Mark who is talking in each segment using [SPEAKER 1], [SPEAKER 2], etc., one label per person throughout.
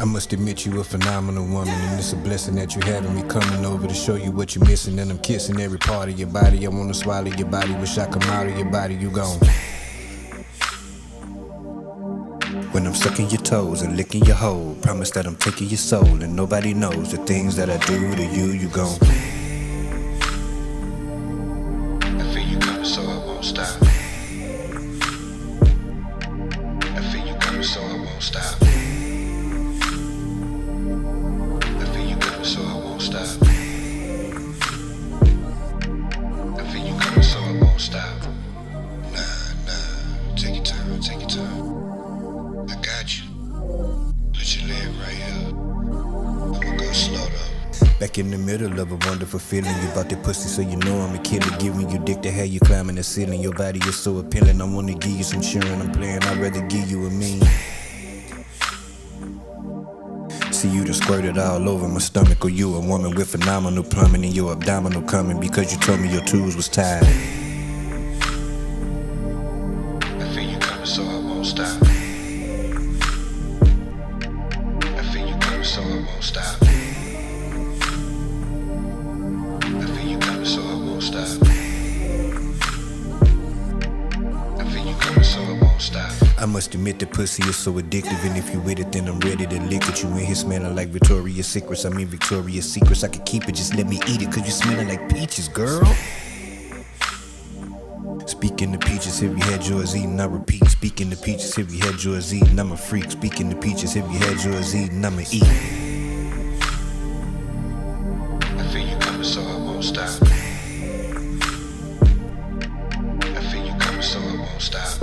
[SPEAKER 1] I must admit you a phenomenal woman, and it's a blessing that you having me coming over to show you what you're missing. And I'm kissing every part of your body. I wanna swallow your body, wish I come out of your body. You gone. When I'm sucking your toes and licking your hole, promise that I'm taking your soul, and nobody knows the things that I do to you. You gone. I feel you coming, so I won't stop. I feel you coming, so I won't stop. So I won't stop. I feel you coming, so I won't stop. Nah, take your time, take your time. I got you. Put your leg right here. I'ma go slow though. Back in the middle of a wonderful feeling, you bout that pussy, so you know I'm a killer. Giving you dick to have you climbing the ceiling. Your body is so appealing, I wanna give you some cheering. I'm playing, I'd rather give you a mean. See you done squirted all over my stomach, or you a woman with phenomenal plumbing in your abdominal coming because you told me your tools was tied. I feel you coming, so I won't stop. I feel you coming, so I won't stop. I feel you coming, so I won't stop. I feel you coming, so I won't stop. I must admit the pussy is so addictive, and if you with it, then I'm ready to lick it. You in here smelling like Victoria's Secrets. I mean Victoria's Secrets. I could keep it, just let me eat it, cause you smelling like peaches, girl. Speaking of peaches, have you had yours eaten? I repeat. Speaking of peaches, have you had yours eaten? I'm a freak. Speaking of peaches, have you had yours eaten? I'ma eat. I feel you coming, so I won't stop. I feel you coming, so I won't stop.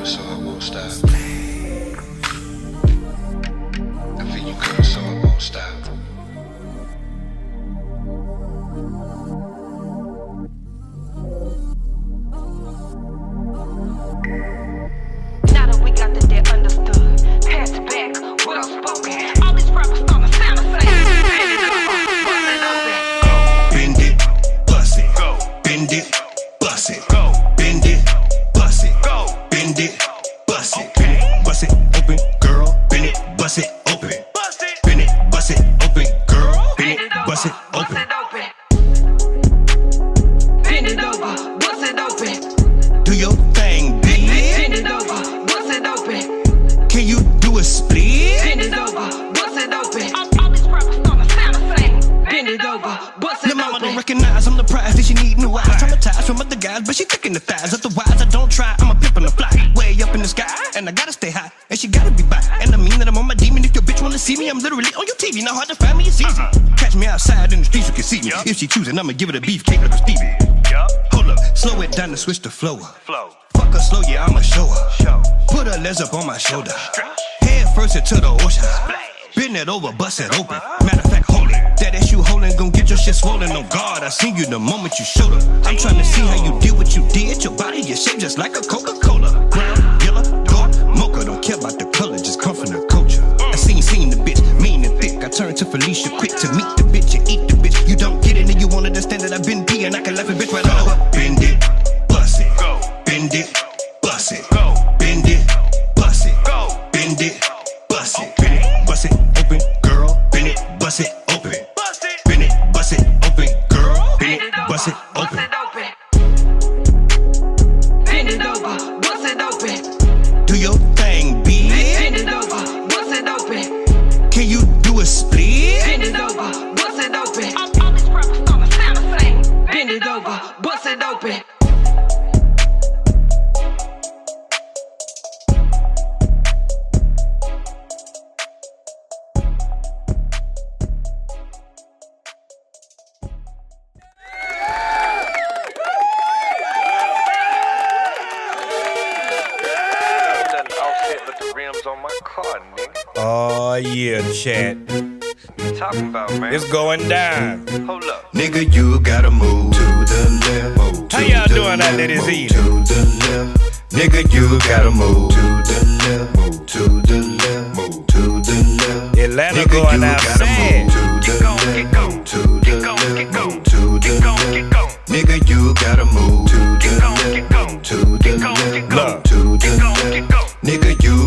[SPEAKER 1] So I won't stop. I feel you coming, so I won't stop.
[SPEAKER 2] Now that we got the debt understood, pass it back, well spoken. All these rappers starting to sound the same. Bend it, bust it, go. Bend it, bust it, go. Bend it, bust it, go. Bend it, bust it, bust it open, girl. Bend it, bust it open, bend it, bust it open, girl. Bend it, bust it open, bend it over, bust it open. Do your thing, bitch. Bend it over, bust it open. Can you do a split? Bend it over, bust it open. All these rappers starting to sound the same. Bend it over, bust it open. Your mama don't recognize I'm the prize that she need new eyes. Traumatized from other guys, but she thick in the thighs. Otherwise I don't try, I'm a pimp on the fly. Way up in the sky, and I gotta stay high, and she gotta be by. And I mean that I'm on my demon. If your bitch wanna see me, I'm literally on your TV. Not hard to find me, it's easy. Catch me outside in the streets, you can see me. If she choosing, I'ma give it a beefcake like a Stevie. Hold up, slow it down and switch the flow. Fuck her slow, yeah, I'ma show her. Put her legs up on my shoulder. Head first into the ocean. Bend it over, bust it open. Matter of fact, hold it. That ass you holding, gon' get your shit swollen. On guard, I seen you the moment you showed up. I'm trying to see how you did what you did. Your body is shaped just like a Coca-Cola. Brown, yellow, dark, mocha. Don't care about the color, just come from the culture. I seen the bitch, mean and thick. I turned to Felicia quick to meet the bitch and eat the bitch. You don't get it and you wanna understand that I've been peeing. I can laugh a bitch right over. Bend it, bust it, go. Bend it, bust it, go. Bend it, bust it, go. Bend it, bust it, bend it, bust it open, girl. Bend it, bust it open, bend it, bust it open, girl. Bend it, bust it open. Bend it over, bust it open. Do your thing, bitch. Bend it over, bust it open. Can you do a split? Bend it over, bust it open. All these rappers starting to sound the same. Bend it over, bust it open.
[SPEAKER 3] Oh yeah, chat.
[SPEAKER 4] Talking about, man.
[SPEAKER 3] It's going down.
[SPEAKER 4] Hold up.
[SPEAKER 1] Nigga, you gotta move to the left. Move to
[SPEAKER 3] How y'all
[SPEAKER 1] the
[SPEAKER 3] doing out there this
[SPEAKER 1] move
[SPEAKER 3] evening?
[SPEAKER 1] To the left. Nigga, you gotta move to the left. Move to the left. Move to the left.
[SPEAKER 3] Atlanta
[SPEAKER 1] Nigga,
[SPEAKER 3] going
[SPEAKER 1] you
[SPEAKER 3] outside.
[SPEAKER 1] gotta move to the
[SPEAKER 4] Get
[SPEAKER 1] left.
[SPEAKER 4] go.
[SPEAKER 1] Move to the left. Move to the
[SPEAKER 4] Get
[SPEAKER 1] left.
[SPEAKER 4] go.
[SPEAKER 1] Nigga, you gotta move to the
[SPEAKER 4] Get go.
[SPEAKER 1] left. Move to the left.
[SPEAKER 3] Look.
[SPEAKER 1] Move to the left. Nigga, you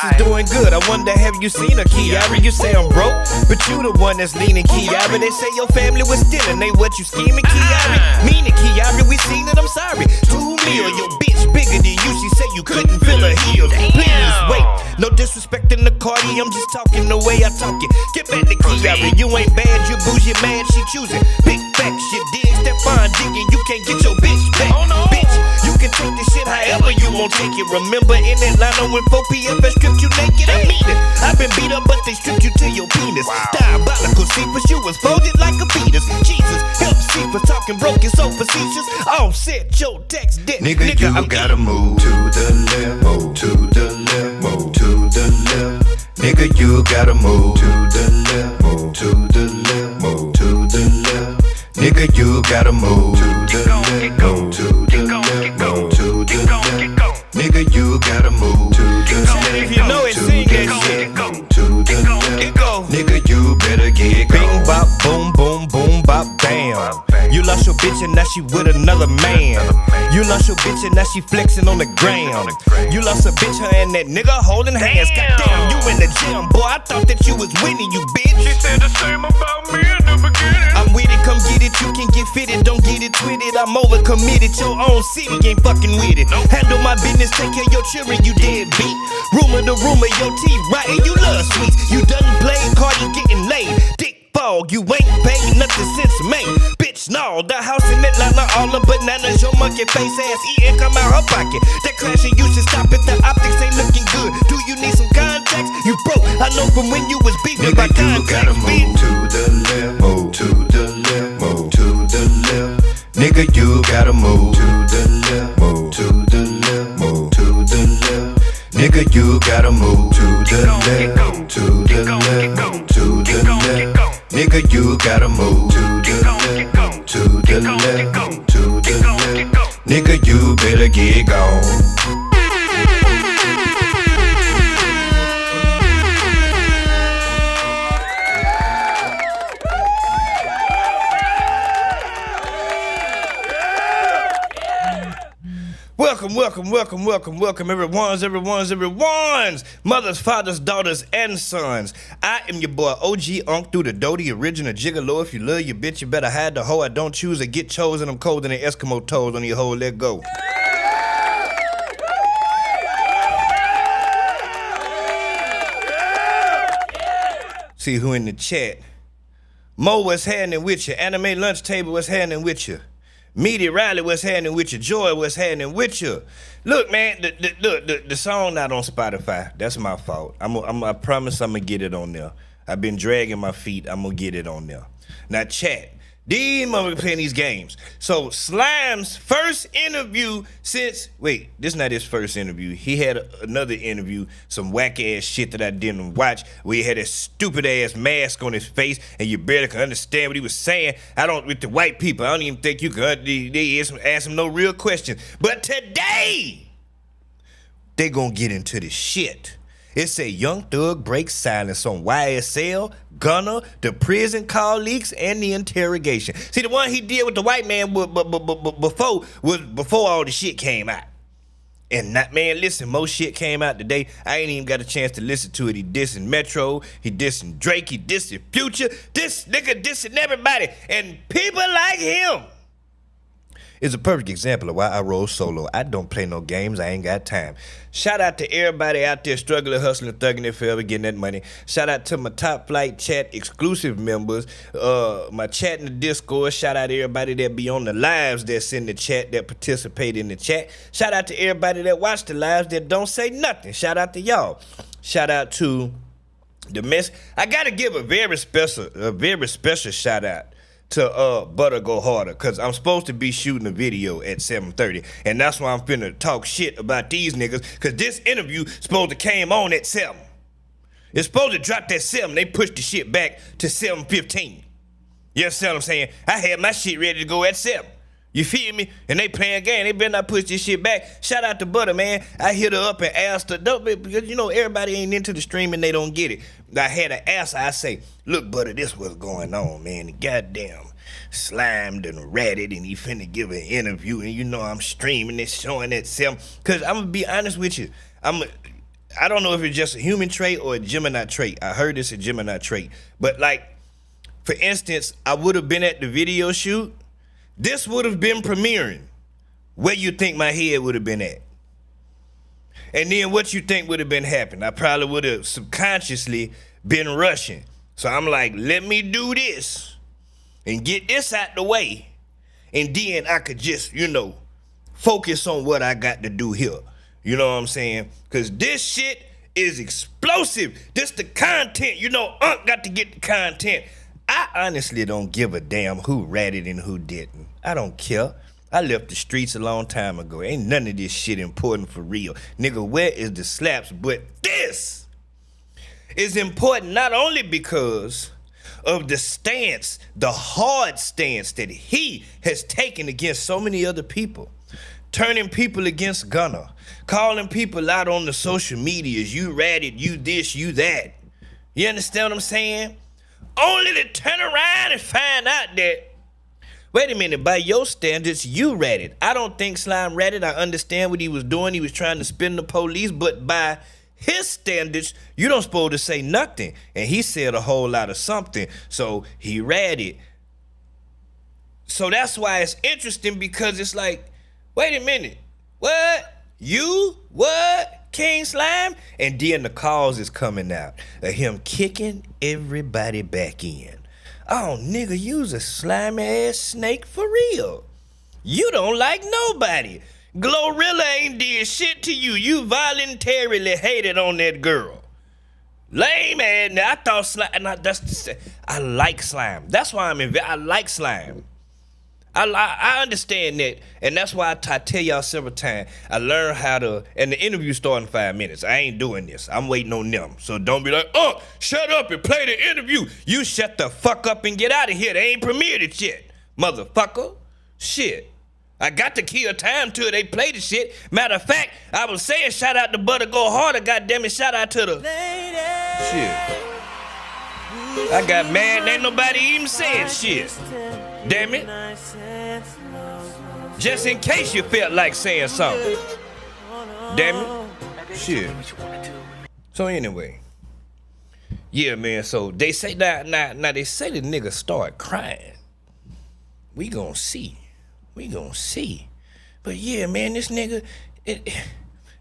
[SPEAKER 3] is doing good. I wonder, have you seen her, Kiara? You say I'm broke, but you the one that's leaning, Kiara. They say your family was stealing, they what you scheming, Kiara? Meaning, Kiara, we seen it, I'm sorry. 2 million, your bitch bigger than you. She said you couldn't feel her heels. Please wait, no disrespect in the Cardi, I'm just talking the way I talk it. Get back to Kiara, you ain't bad, you bougie, mad, she choosing. Big facts, you dig, step on digging, you can't get your bitch back. Bitch, you can take this shit however you won't take it. Remember in Atlanta when 4PF stripped you naked? I mean it. I've been beat up, but they stripped you to your penis. Diabolical Cephas, you was folded like a fetus. Jesus, help Cephas talking broken, so facetious. Offset your text debt.
[SPEAKER 1] Nigga, you gotta move to the left, move to the left, move to the left. Nigga, you gotta move to the left, move to the left, move to the left. Nigga, you gotta move to the left, move to the left, move to the left. Nigga, you gotta move to the left.
[SPEAKER 3] If you know it, sing that shit.
[SPEAKER 1] Move to the left. Nigga, you better get
[SPEAKER 3] Bing
[SPEAKER 1] gone.
[SPEAKER 3] bop, boom, boom, boom, bop, bam. You lost your bitch and now she with another man. You lost your bitch and now she flexing on the gram. You lost a bitch, her and that nigga holding hands. Goddamn, you in the gym, boy. I thought that you was winning, you bitch.
[SPEAKER 4] She said the same about me in the beginning.
[SPEAKER 3] I'm with it, come get it. You can get fitted, don't get it twisted. I'm overcommitted. Your own city ain't fucking with it. Handle my business, take care of your children, you deadbeat. Rumor the rumor, your teeth rotten, you love sweets. You done played Cardi getting laid. Dick fog, you ain't paid nothing since May. Bitch, no, the house in Atlanta, all the bananas, your monkey face ass eating come out her pocket. That crashing, you should stop it, the optics ain't looking good. Do you need some contacts? You broke, I know from when you was beating by
[SPEAKER 1] Nigga, you gotta
[SPEAKER 3] contacts,
[SPEAKER 1] move
[SPEAKER 3] bitch.
[SPEAKER 1] to the left, move to the left, move to the left. Nigga, you gotta move to the left, move to the left, move to the left. Nigga, you gotta move to the left, move to the left, move to the left. Nigga, you gotta move to the left, move to the left, move to the left. Nigga, you better get gone.
[SPEAKER 3] Welcome, everyone's mothers, fathers, daughters, and sons. I am your boy OG Unk through the dough, the original gigolo. If you love your bitch, you better hide the hoe. I don't choose to get chosen. I'm colder than Eskimo toes on your hoe. Let go. See who in the chat. Mo, what's happening with you? Anime Lunch Table, what's happening with you? Media Riley, what's happening with you? Joy, what's happening with you? Look, man, the song not on Spotify. That's my fault. I promise I'm gonna get it on there. I've been dragging my feet. I'm gonna get it on there. Now, chat. These motherfuckers playing these games. So Slime's first interview since, wait, this is not his first interview. He had another interview, some whack ass shit that I didn't watch, where he had a stupid ass mask on his face and you barely could understand what he was saying. With the white people, I don't even think you could ask him no real questions. But today, they gonna get into this shit. It say Young Thug breaks silence on YSL, Gunna, the prison call leaks, and the interrogation. See, the one he did with the white man before all the shit came out. And listen, most shit came out today. I ain't even got a chance to listen to it. He dissing Metro, he dissing Drake, he dissing Future. This nigga dissing everybody. And people like him is a perfect example of why I roll solo. I don't play no games. I ain't got time. Shout out to everybody out there struggling, hustling, thugging it, forever getting that money. Shout out to my Top Flight Chat exclusive members, my chat in the Discord. Shout out to everybody that be on the lives that's in the chat, that participate in the chat. Shout out to everybody that watch the lives that don't say nothing. Shout out to y'all. Shout out to the mess. I gotta give a very special shout out to Butter Go Harder, because I'm supposed to be shooting a video at 7:30, and that's why I'm finna talk shit about these niggas, because this interview supposed to came on at 7. It's supposed to drop at 7. They pushed the shit back to 7:15. You understand what I'm saying? I had my shit ready to go at 7. You feel me? And they playing a game. They better not push this shit back. Shout out to Butter, man. I hit her up and asked her, because you know everybody ain't into the stream and they don't get it. I had to ask her, I say, look, Butter, this what's going on, man. The goddamn slimed and ratted and he finna give an interview and you know I'm streaming it, showing it 7. Cause I'm gonna be honest with you. I don't know if it's just a human trait or a Gemini trait. I heard it's a Gemini trait. But like, for instance, I would have been at the video shoot. This would have been premiering. Where you think my head would have been at? And then what you think would have been happening? I probably would have subconsciously been rushing. So I'm like, let me do this and get this out the way. And then I could just, focus on what I got to do here. You know what I'm saying? Because this shit is explosive. This the content. Unc got to get the content. I honestly don't give a damn who ratted and who didn't. I don't care. I left the streets a long time ago. Ain't none of this shit important for real. Nigga, where is the slaps? But this is important not only because of the stance, the hard stance that he has taken against so many other people. Turning people against Gunna. Calling people out on the social medias. You ratted, you this, you that. You understand what I'm saying? Only to turn around and find out that, wait a minute, by your standards, you ratted. I don't think Slime ratted. I understand what he was doing. He was trying to spin the police, but by his standards, you don't supposed to say nothing. And he said a whole lot of something, so he ratted. So that's why it's interesting, because it's like, wait a minute, what? You? What? King Slime? And then the calls is coming out of him kicking everybody back in. Oh, nigga, you's a slimy ass snake for real. You don't like nobody. Glorilla ain't did shit to you. You voluntarily hated on that girl. Lame ass. I thought Slime. I like Slime. That's why I like Slime. I understand that, and that's why I tell y'all several times, I learned how to, and the interview starting in 5 minutes. I ain't doing this. I'm waiting on them. So don't be like, oh, shut up and play the interview. You shut the fuck up and get out of here. They ain't premiered it yet, motherfucker. Shit. I got to kill time till they play the shit. Matter of fact, I was saying shout out to Butter Go Harder. Goddamn it, shout out to the shit. I got mad. Ain't nobody even saying shit. Damn it. Just in case you felt like saying something. Damn it. Shit. So anyway. Yeah, man. So they say now they say the nigga start crying. We gonna see. But yeah, man, this nigga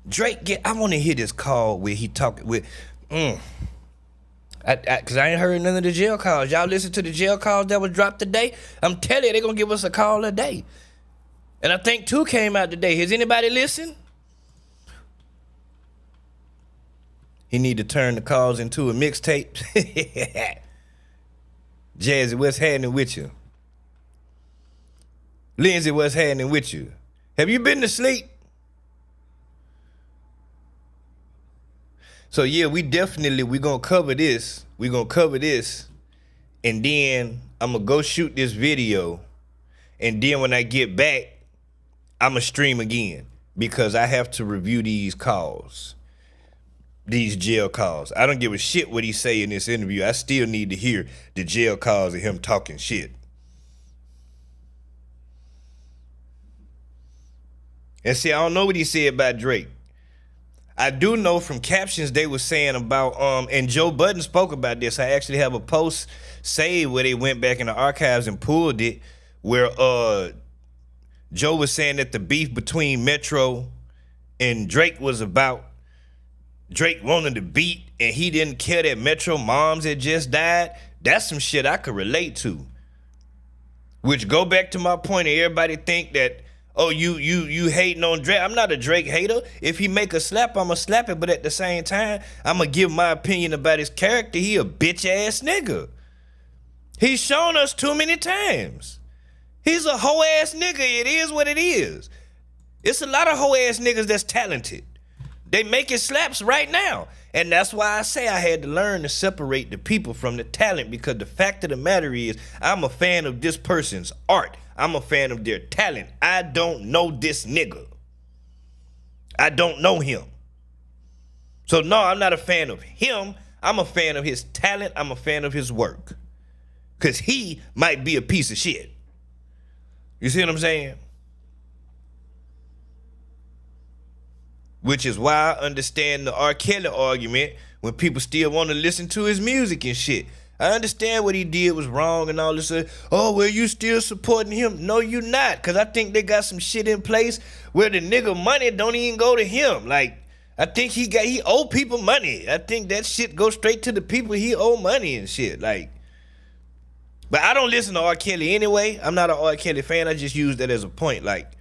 [SPEAKER 3] Drake I wanna hear this call where he talking with Cause I ain't heard none of the jail calls. Y'all listen to the jail calls that was dropped today? I'm telling you, they gonna give us a call a day. And I think 2 came out today. Has anybody listened? He need to turn the calls into a mixtape. Jazzy, what's happening with you? Lindsay, what's happening with you? Have you been to sleep? So yeah, we gonna cover this. And then I'm gonna go shoot this video. And then when I get back, I'm gonna stream again. Because I have to review these calls. These jail calls. I don't give a shit what he say in this interview. I still need to hear the jail calls of him talking shit. And see, I don't know what he said about Drake. I do know from captions they were saying about, and Joe Budden spoke about this. I actually have a post saved where they went back in the archives and pulled it, where Joe was saying that the beef between Metro and Drake was about Drake wanting to beat, and he didn't care that Metro moms had just died. That's some shit I could relate to. Which go back to my point of everybody think that, oh, you hating on Drake. I'm not a Drake hater. If he make a slap, I'ma slap it. But at the same time, I'ma give my opinion about his character. He a bitch ass nigga. He's shown us too many times. He's a hoe ass nigga. It is what it is. It's a lot of hoe ass niggas that's talented. They making slaps right now. And that's why I say I had to learn to separate the people from the talent, because the fact of the matter is, I'm a fan of this person's art. I'm a fan of their talent. I don't know this nigga. I don't know him. So no, I'm not a fan of him. I'm a fan of his talent. I'm a fan of his work. Because he might be a piece of shit. You see what I'm saying? Which is why I understand the R. Kelly argument when people still want to listen to his music and shit. I understand what he did was wrong and all this. Oh, well, you still supporting him? No, you not. Because I think they got some shit in place where the nigga money don't even go to him. Like, I think he owe people money. I think that shit goes straight to the people he owe money and shit. Like, but I don't listen to R. Kelly anyway. I'm not an R. Kelly fan. I just use that as a point. Like,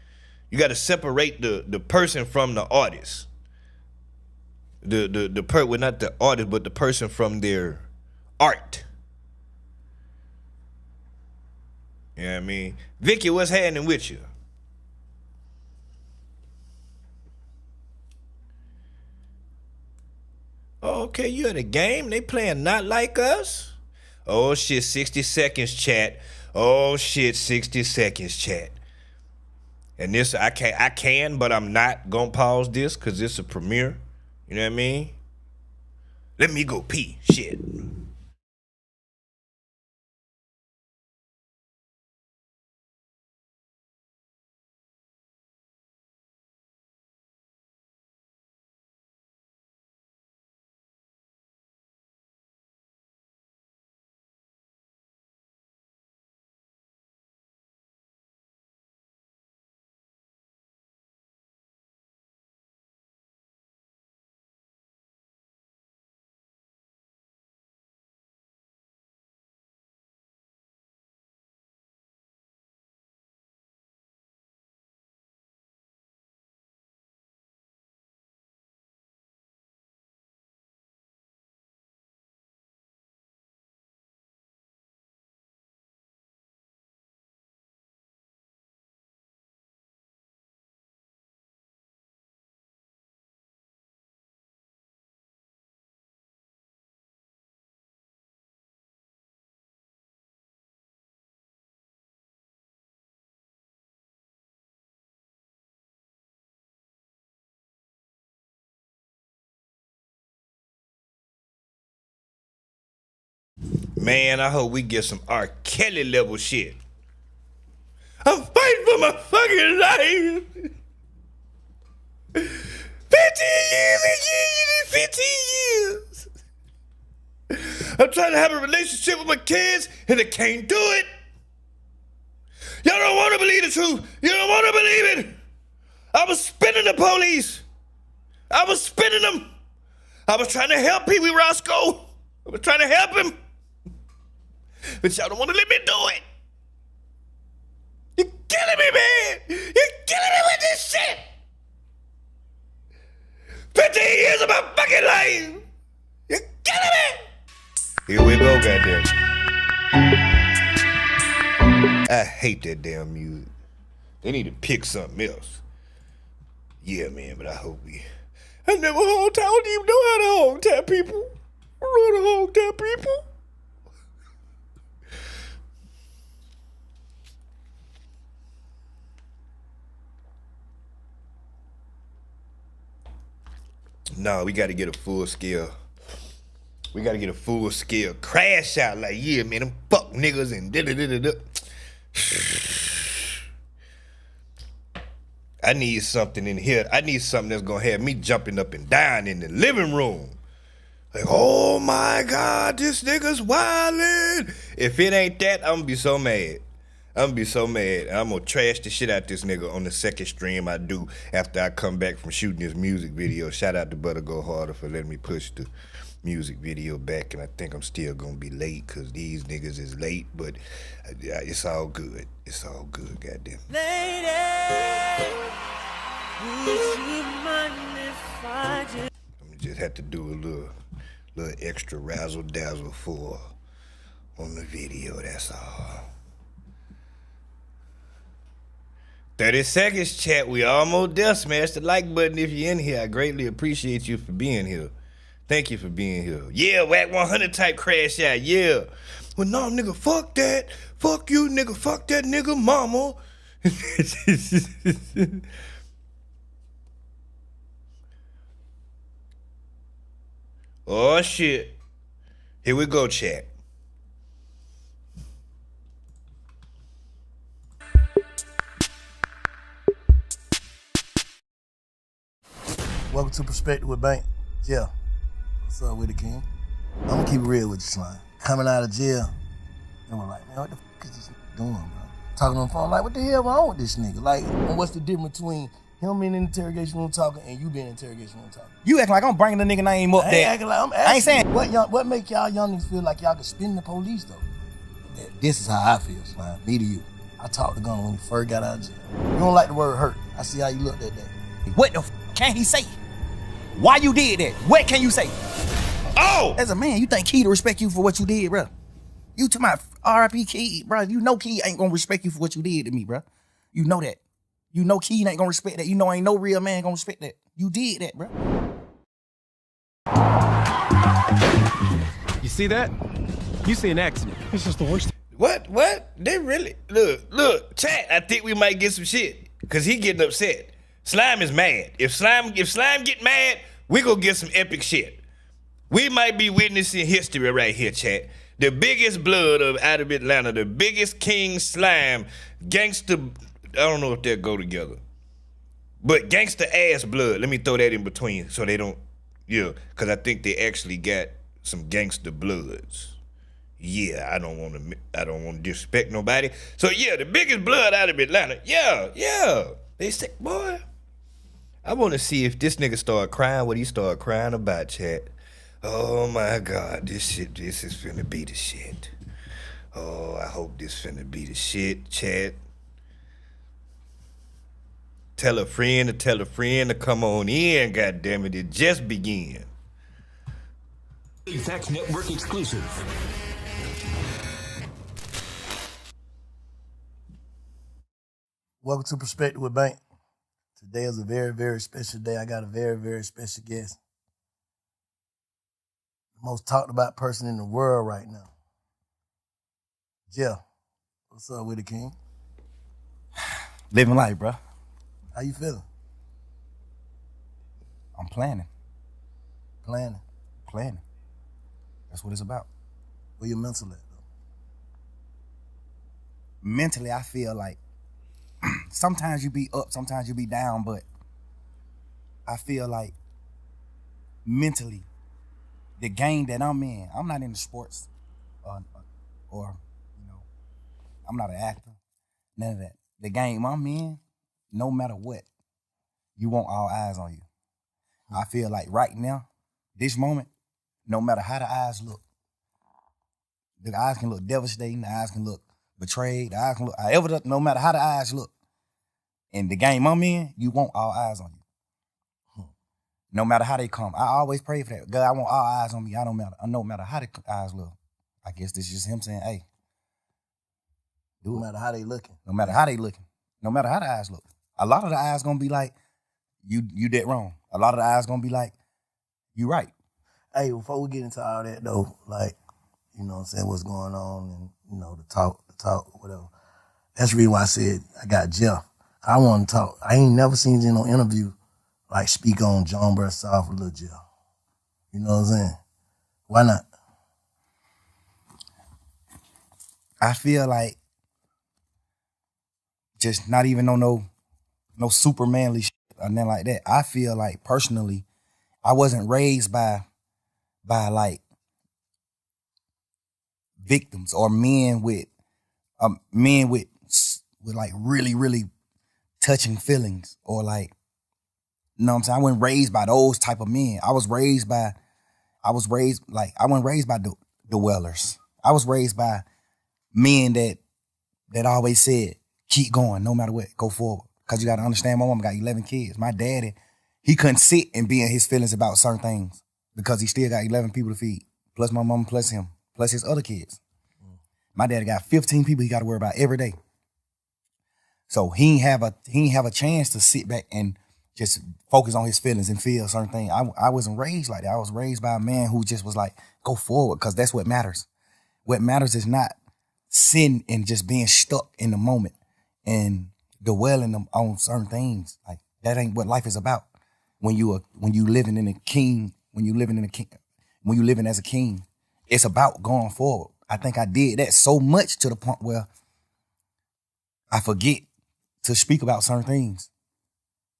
[SPEAKER 3] you got to separate the person from the artist. Well, not the artist, but the person from their art. You know what I mean? Vicky, what's happening with you? Oh, okay, you at a game? They playing Not Like Us? Oh shit, 60 seconds chat. Oh shit, 60 seconds chat. And this, I can, but I'm not gonna pause this because it's a premiere. You know what I mean? Let me go pee. Shit. Man, I hope we get some R. Kelly level shit. I'm fighting for my fucking life. 15 years again, 15 years. I'm trying to have a relationship with my kids and I can't do it. Y'all don't want to believe the truth. You don't want to believe it. I was spinning the police. I was spinning them. I was trying to help Pee Wee Roscoe. I was trying to help him. But y'all don't want to let me do it. You're killing me, man. You're killing me with this shit. 15 years of my fucking life. You're killing me. Here we go, goddamn. I hate that damn music. They need to pick something else. Yeah, man, but I hope we... I never hog tie. I don't even know how to hog tie people. I don't know how to hog tie people. No, we got to get a full scale. We got to get a full scale crash out. Like, yeah, man, them fuck niggas and da-da-da-da-da. I need something in here. I need something that's going to have me jumping up and down in the living room. Like, oh my God, this nigga's wildin'. If it ain't that, I'm going to be so mad. I'm going to be so mad. I'm going to trash the shit out this nigga on the second stream I do after I come back from shooting this music video. Shout out to Butter Go Harder for letting me push the music video back. And I think I'm still going to be late because these niggas is late. But it's all good. It's all good, goddamn.
[SPEAKER 2] Lady, would you mind if I just...
[SPEAKER 3] I'm just have to do a little extra razzle dazzle for on the video, that's all. 30 seconds, chat. We almost there. Smash the like button if you're in here. I greatly appreciate you for being here. Thank you for being here. Yeah, whack 100 type crash out. Yeah. Well, no, nigga, fuck that. Fuck you, nigga. Fuck that nigga mama. Oh, shit. Here we go, chat.
[SPEAKER 5] Welcome to Perspective with Bank. Yeah. What's up with it, King? I'm gonna keep it real with you, Slime. Coming out of jail, and we're like, man, what the fuck is this nigga doing, bro? Talking on the phone, like, what the hell wrong with this nigga? Like, and what's the difference between him being in the interrogation room talking and you being in the interrogation room talking?
[SPEAKER 6] You acting like I'm bringing the nigga name up there.
[SPEAKER 5] Acting like I'm asking.
[SPEAKER 6] I ain't saying.
[SPEAKER 5] What make y'all young niggas feel like y'all can spin the police, though? This is how I feel, Slime. Me to you. I talked to Gunner when he first got out of jail. You don't like the word hurt. I see how you look that day.
[SPEAKER 6] What the can he say? Why you did that? What can you say?
[SPEAKER 3] Oh!
[SPEAKER 6] As a man, you think Key to respect you for what you did, bro? You to my R.I.P. Key, bro. You know Key ain't gonna respect you for what you did to me, bro. You know that. You know Key ain't gonna respect that. You know ain't no real man gonna respect that. You did that, bro.
[SPEAKER 7] You see that? You see an accident. It's just the worst.
[SPEAKER 3] What? They really look, chat. I think we might get some shit. Cause he getting upset. Slime is mad. If Slime get mad, we gonna get some epic shit. We might be witnessing history right here, chat. The biggest blood out of Atlanta, the biggest King Slime, gangster. I don't know if that go together, but gangster ass blood. Let me throw that in between so they don't, because I think they actually got some gangster bloods. Yeah, I don't want to disrespect nobody. So yeah, the biggest blood out of Atlanta. Yeah. They say, boy, I want to see if this nigga start crying what he started crying about, chat. Oh my God, this is finna be the shit. Oh, I hope this finna be the shit, chat. Tell a friend to come on in, goddammit, it just began.
[SPEAKER 2] Facts Network exclusive.
[SPEAKER 5] Welcome to Perspective with Bank. Today is a very, very special day. I got a very, very special guest. The most talked about person in the world right now. Jeff, what's up with it, King?
[SPEAKER 6] Living life, bro.
[SPEAKER 5] How you feeling?
[SPEAKER 6] I'm planning.
[SPEAKER 5] Planning.
[SPEAKER 6] That's what it's about.
[SPEAKER 5] Where your mental at, though?
[SPEAKER 6] Mentally, I feel like sometimes you be up, sometimes you be down, but I feel like mentally, the game that I'm in, I'm not into sports or I'm not an actor, none of that. The game I'm in, no matter what, you want all eyes on you. I feel like right now, this moment, no matter how the eyes look, the eyes can look devastating, the eyes can look betrayed, the eyes can look however, no matter how the eyes look. In the game I'm in, you want all eyes on you. No matter how they come. I always pray for that. God, I want all eyes on me. No matter how the eyes look. I guess this is just him saying, hey, do it.
[SPEAKER 5] No matter how they looking.
[SPEAKER 6] No matter how they looking. No matter how the eyes look. A lot of the eyes gonna be like, you dead wrong. A lot of the eyes gonna be like, you right.
[SPEAKER 5] Hey, before we get into all that though, like, you know what I'm saying, what's going on and, the talk, whatever. That's the reason why I said I got Jeff. I want to talk. I ain't never seen you in no interview like speak on John Burr South or Lil Jeff. You know what I'm saying? Why not?
[SPEAKER 6] I feel like just not even on no super manly shit or nothing like that. I feel like personally, I wasn't raised by like victims or men with like really, really touching feelings or like, you know what I'm saying? I wasn't raised by those type of men. I wasn't raised by the Wellers. I was raised by men that always said, keep going, no matter what, go forward. Cause you gotta understand, my mom got 11 kids. My daddy, he couldn't sit and be in his feelings about certain things because he still got 11 people to feed, plus my mom, plus him, plus his other kids. My daddy got 15 people he got to worry about every day. So he ain't have a chance to sit back and just focus on his feelings and feel certain things. I wasn't raised like that. I was raised by a man who just was like, go forward, because that's what matters. What matters is not sitting and just being stuck in the moment and dwelling on certain things. Like that ain't what life is about. When you living as a king, it's about going forward. I think I did that so much to the point where I forget to speak about certain things.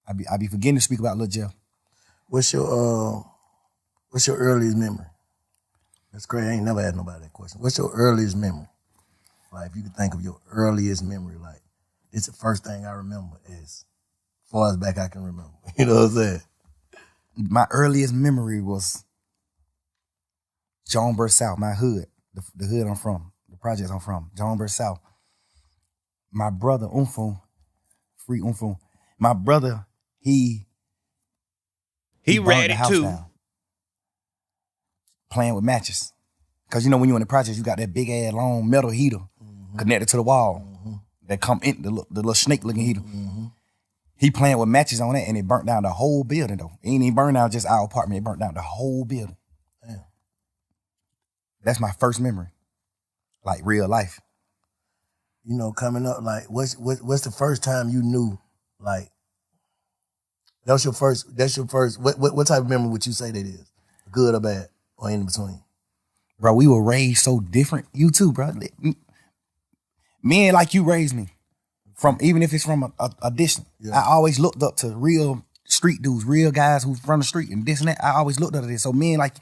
[SPEAKER 6] I be forgetting to speak about Lil Jeff.
[SPEAKER 5] What's your earliest memory? That's great. I ain't never had nobody that question. What's your earliest memory? Like, if you could think of your earliest memory, like, it's the first thing I remember as far as back I can remember. You know what I'm saying?
[SPEAKER 6] My earliest memory was Jonesboro South, my hood, the hood I'm from, the projects I'm from, Jonesboro South. My brother, Free Umfung, my brother, he burned
[SPEAKER 3] read
[SPEAKER 6] the
[SPEAKER 3] it
[SPEAKER 6] house
[SPEAKER 3] too.
[SPEAKER 6] down, playing with matches. Because you know when you're in the projects, you got that big ass long metal heater connected to the wall that come in, the little snake looking heater. He playing with matches on it and it burnt down the whole building though. It ain't even burned down just our apartment, it burnt down the whole building.
[SPEAKER 5] Damn.
[SPEAKER 6] That's my first memory, like real life.
[SPEAKER 5] You know, coming up, like, what's the first time you knew, like, that's your first, what type of memory would you say that is? Good or bad, or in between?
[SPEAKER 6] Bro, we were raised so different. You too, bro. Men like you raised me. From even if it's from a distance. Yeah. I always looked up to real street dudes, real guys who's from the street and this and that. I always looked up to this. So men like,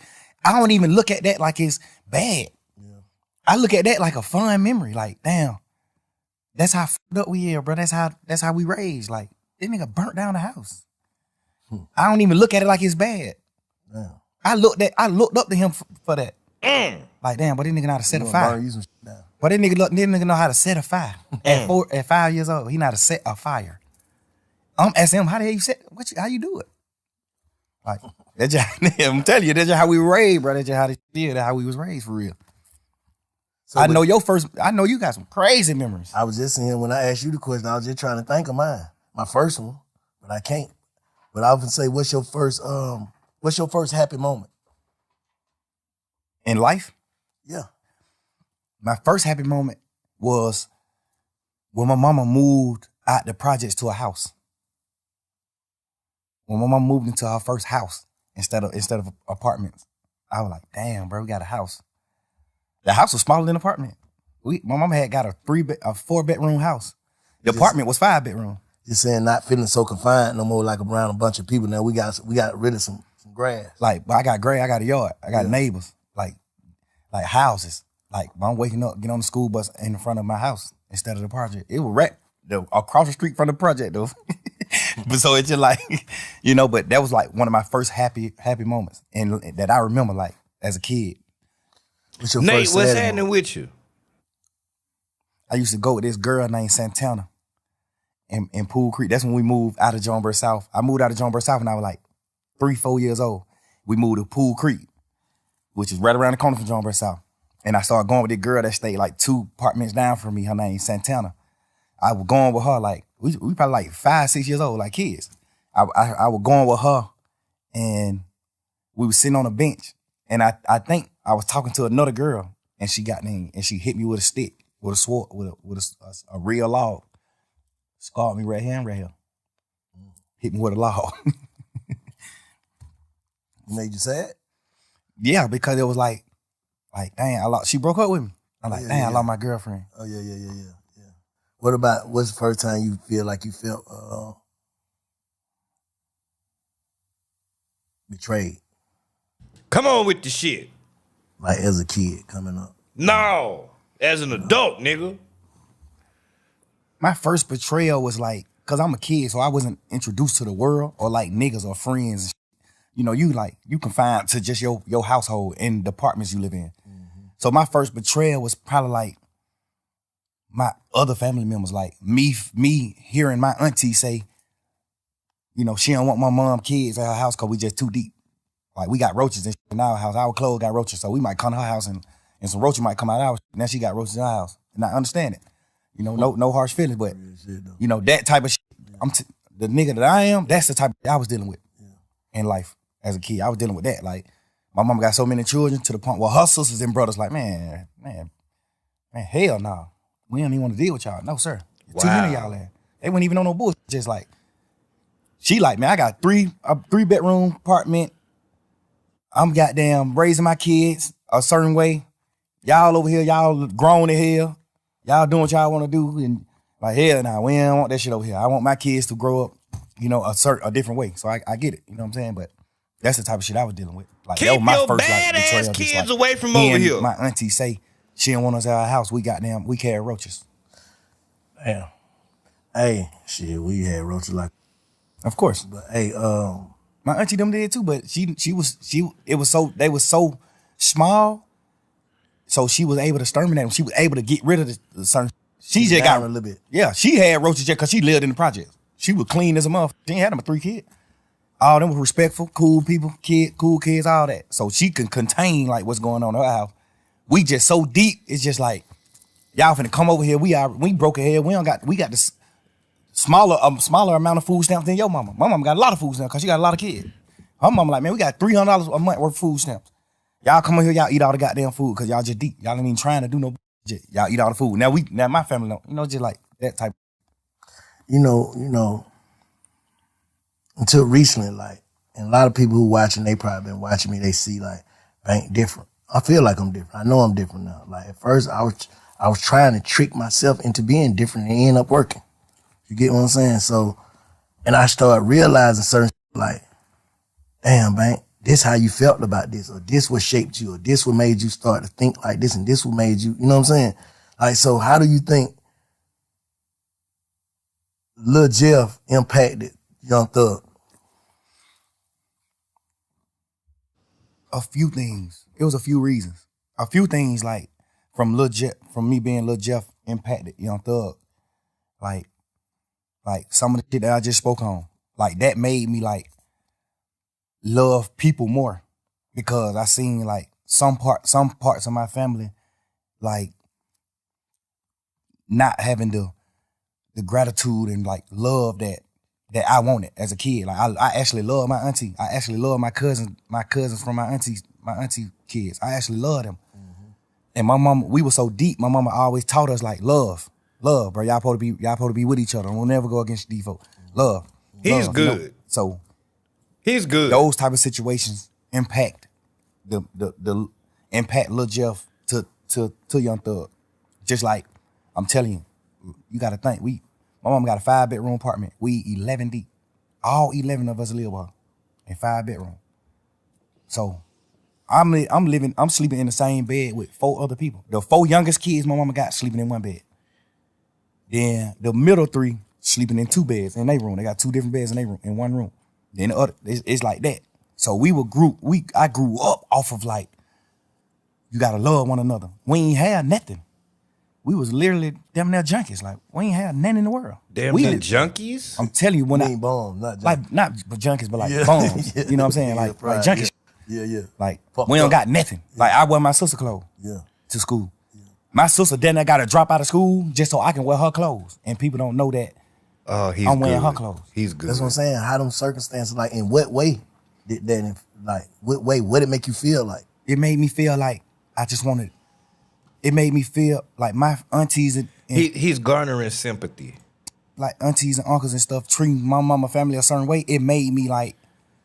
[SPEAKER 6] I don't even look at that like it's bad. Yeah. I look at that like a fun memory. Like, damn, that's how fucked up we are, bro. That's how we raised. Like, this nigga burnt down the house. I don't even look at it like it's bad. Damn. I looked up to him for that. Like, damn, but this nigga know how to set a fire. But this nigga know how to set a fire. At 5 years old, he know how to set a fire. I'm asking him, how the hell you set? How you do it? Like, that's just, I'm telling you, that's just how we were raised, bro. That's just how that's how we was raised for real. So I know you got some crazy memories.
[SPEAKER 5] I was just saying, when I asked you the question, I was just trying to think of mine. My first one, but I can't. But I would say, what's your first happy moment?
[SPEAKER 6] In life?
[SPEAKER 5] Yeah.
[SPEAKER 6] My first happy moment was when my mama moved out the projects to a house. When my mama moved into her first house instead of apartments, I was like, damn, bro, we got a house. The house was smaller than the apartment. My mama had got a 4-bedroom house. The apartment was 5-bedroom.
[SPEAKER 5] Just saying, not feeling so confined no more, like around a bunch of people. Now we got rid of some grass.
[SPEAKER 6] Like, I got I got a yard, I got neighbors, like houses. Like, I'm waking up, get on the school bus in front of my house instead of the project. It was right across the street from the project, though. But so it's just like, you know, but that was like one of my first happy moments and that I remember, like, as a kid.
[SPEAKER 3] Nate, what's happening with you?
[SPEAKER 6] I used to go with this girl named Santana in Pool Creek. That's when we moved out of Jonesboro South. I moved out of Jonesboro South when I was like 3-4 years old. We moved to Pool Creek, which is right around the corner from Jonesboro South. And I started going with this girl that stayed like 2 apartments down from me. Her name Santana. I was going with her like, we probably like 5-6 years old, like kids. I was going with her and we was sitting on a bench. And I think I was talking to another girl and she got me and she hit me with a stick, with a sword, with a real log. Scarred me right here and right here. Hit me with a log.
[SPEAKER 5] Made you sad?
[SPEAKER 6] Yeah, because it was like, dang, she broke up with me. I'm like, I lost my girlfriend.
[SPEAKER 5] Oh, yeah. What's the first time you feel like you felt betrayed?
[SPEAKER 3] Come on with the shit.
[SPEAKER 5] Like as a kid coming up.
[SPEAKER 3] No, as an adult, nigga.
[SPEAKER 6] My first betrayal was like, cause I'm a kid, so I wasn't introduced to the world or like niggas or friends. You know, you confined to just your household and the apartments you live in. Mm-hmm. So my first betrayal was probably like my other family members, like me hearing my auntie say, you know, she don't want my mom kids at her house cause we just too deep. Like we got roaches in our house. Our clothes got roaches, so we might come to her house and some roaches might come out of our house. Now she got roaches in our house. And I understand it. You know, no harsh feelings, but you know, that type of shit, the nigga that I am, that's the type of shit I was dealing with in life as a kid. I was dealing with that. Like, my mama got so many children to the point where her sisters and brothers like, man, hell no. We don't even want to deal with y'all. No, sir. Wow. Too many of y'all there. They weren't even on no bullshit. Just like, she like, man, I got a 3-bedroom apartment. I'm goddamn raising my kids a certain way. Y'all over here, y'all grown in here. Y'all doing what y'all want to do. And like, hell nah, we don't want that shit over here. I want my kids to grow up, you know, a different way. So I get it. You know what I'm saying? But That's the type of shit I was dealing with. Like, that
[SPEAKER 3] Keep
[SPEAKER 6] was my
[SPEAKER 3] your
[SPEAKER 6] first
[SPEAKER 3] badass
[SPEAKER 6] betrayal. Just
[SPEAKER 3] kids
[SPEAKER 6] like,
[SPEAKER 3] away from
[SPEAKER 6] me
[SPEAKER 3] over
[SPEAKER 6] and
[SPEAKER 3] here.
[SPEAKER 6] My auntie say she didn't want us at our house. We carried roaches.
[SPEAKER 5] Damn. Hey, shit, we had roaches like.
[SPEAKER 6] Of course.
[SPEAKER 5] But hey,
[SPEAKER 6] my auntie them did too, but they was so small, so she was able to exterminate them. She was able to get rid of the certain. She just got
[SPEAKER 5] a little bit.
[SPEAKER 6] Yeah, she had roaches just because she lived in the projects. She was clean as a motherfucker. She ain't had them 3 kids. All them were respectful, cool people, cool kids, all that. So she can contain like what's going on in her house. We just so deep. It's just like y'all finna come over here. We broke ahead. We got this smaller amount of food stamps than your mama. My mama got a lot of food stamps because she got a lot of kids. Her mama like, man, we got $300 a month worth of food stamps. Y'all come over here, y'all eat all the goddamn food because y'all just deep. Y'all ain't even trying to do no shit. Y'all eat all the food. Now my family don't, just like that type.
[SPEAKER 5] You know, until recently, like, and a lot of people who watching, they probably been watching me, they see like, Bank different. I feel like I'm different. I know I'm different now. Like at first I was trying to trick myself into being different and it ended up working. You get what I'm saying? So, and I started realizing certain like, damn, Bank, this how you felt about this, or this what shaped you, or this what made you start to think like this, and this what made you, you know what I'm saying? Like, so how do you think Lil Jeff impacted Young Thug?
[SPEAKER 6] A few things. It was a few reasons. A few things like from me being Lil Jeff impacted Young Thug. Like some of the shit that I just spoke on. Like that made me like love people more because I seen like some parts of my family like not having the gratitude and like love that I wanted as a kid. Like I actually love my auntie. I actually love my cousins from my auntie kids. I actually love them. Mm-hmm. And my mama, we were so deep. My mama always taught us like love, bro. Y'all supposed to be with each other. We'll never go against these folks. Love.
[SPEAKER 3] He's good.
[SPEAKER 6] You know? So
[SPEAKER 3] he's good.
[SPEAKER 6] Those type of situations impact the impact Lil Jeff to Young Thug. Just like I'm telling you, you gotta think. My mom got a 5-bedroom apartment. We 11 deep. All 11 of us live here in 5 bedrooms. So I'm sleeping in the same bed with 4 other people. The 4 youngest kids my mama got sleeping in one bed. Then the middle 3 sleeping in 2 beds in their room. They got 2 different beds in their room, in one room. Then the other, it's like that. So I grew up off of like, you gotta love one another. We ain't had nothing. We was literally damn near junkies. Like, we ain't had nothing in the world.
[SPEAKER 3] Damn near junkies?
[SPEAKER 6] I'm telling you, when
[SPEAKER 5] I ain't bums, not junkies.
[SPEAKER 6] Like, not junkies, but like bums.
[SPEAKER 5] Yeah.
[SPEAKER 6] You know what I'm saying? Like junkies.
[SPEAKER 5] Yeah.
[SPEAKER 6] Like,
[SPEAKER 5] Fucked
[SPEAKER 6] we don't
[SPEAKER 5] up.
[SPEAKER 6] got nothing. Yeah. Like, I wear my sister clothes to school. Yeah. My sister then I got to drop out of school just so I can wear her clothes. And people don't know that I'm wearing her clothes.
[SPEAKER 3] He's good.
[SPEAKER 5] That's what I'm saying. How them circumstances, like, in what way did that, like, what did it make you feel like?
[SPEAKER 6] It made me feel like I just wanted, it made me feel like my aunties and
[SPEAKER 3] he's garnering sympathy.
[SPEAKER 6] Like aunties and uncles and stuff treating my mama family a certain way. It made me like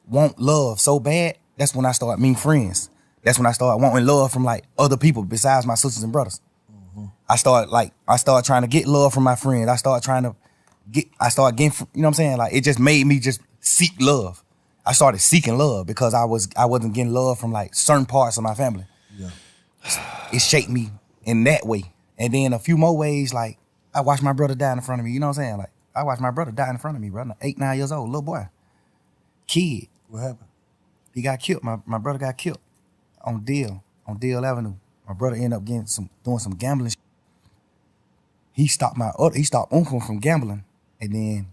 [SPEAKER 6] want love so bad. That's when I started meeting friends. That's when I started wanting love from like other people besides my sisters and brothers. Mm-hmm. I started trying to get love from my friends. I started getting, you know what I'm saying? Like, it just made me just seek love. I started seeking love because I wasn't getting love from like certain parts of my family. Yeah. It shaped me in that way. And then a few more ways, like, I watched my brother die in front of me. You know what I'm saying? Like, I watched my brother die in front of me, brother. 8, 9 years old, little boy. Kid.
[SPEAKER 5] What happened?
[SPEAKER 6] He got killed. My brother got killed on Deal Avenue. My brother ended up doing some gambling shit. He stopped Uncle from gambling, and then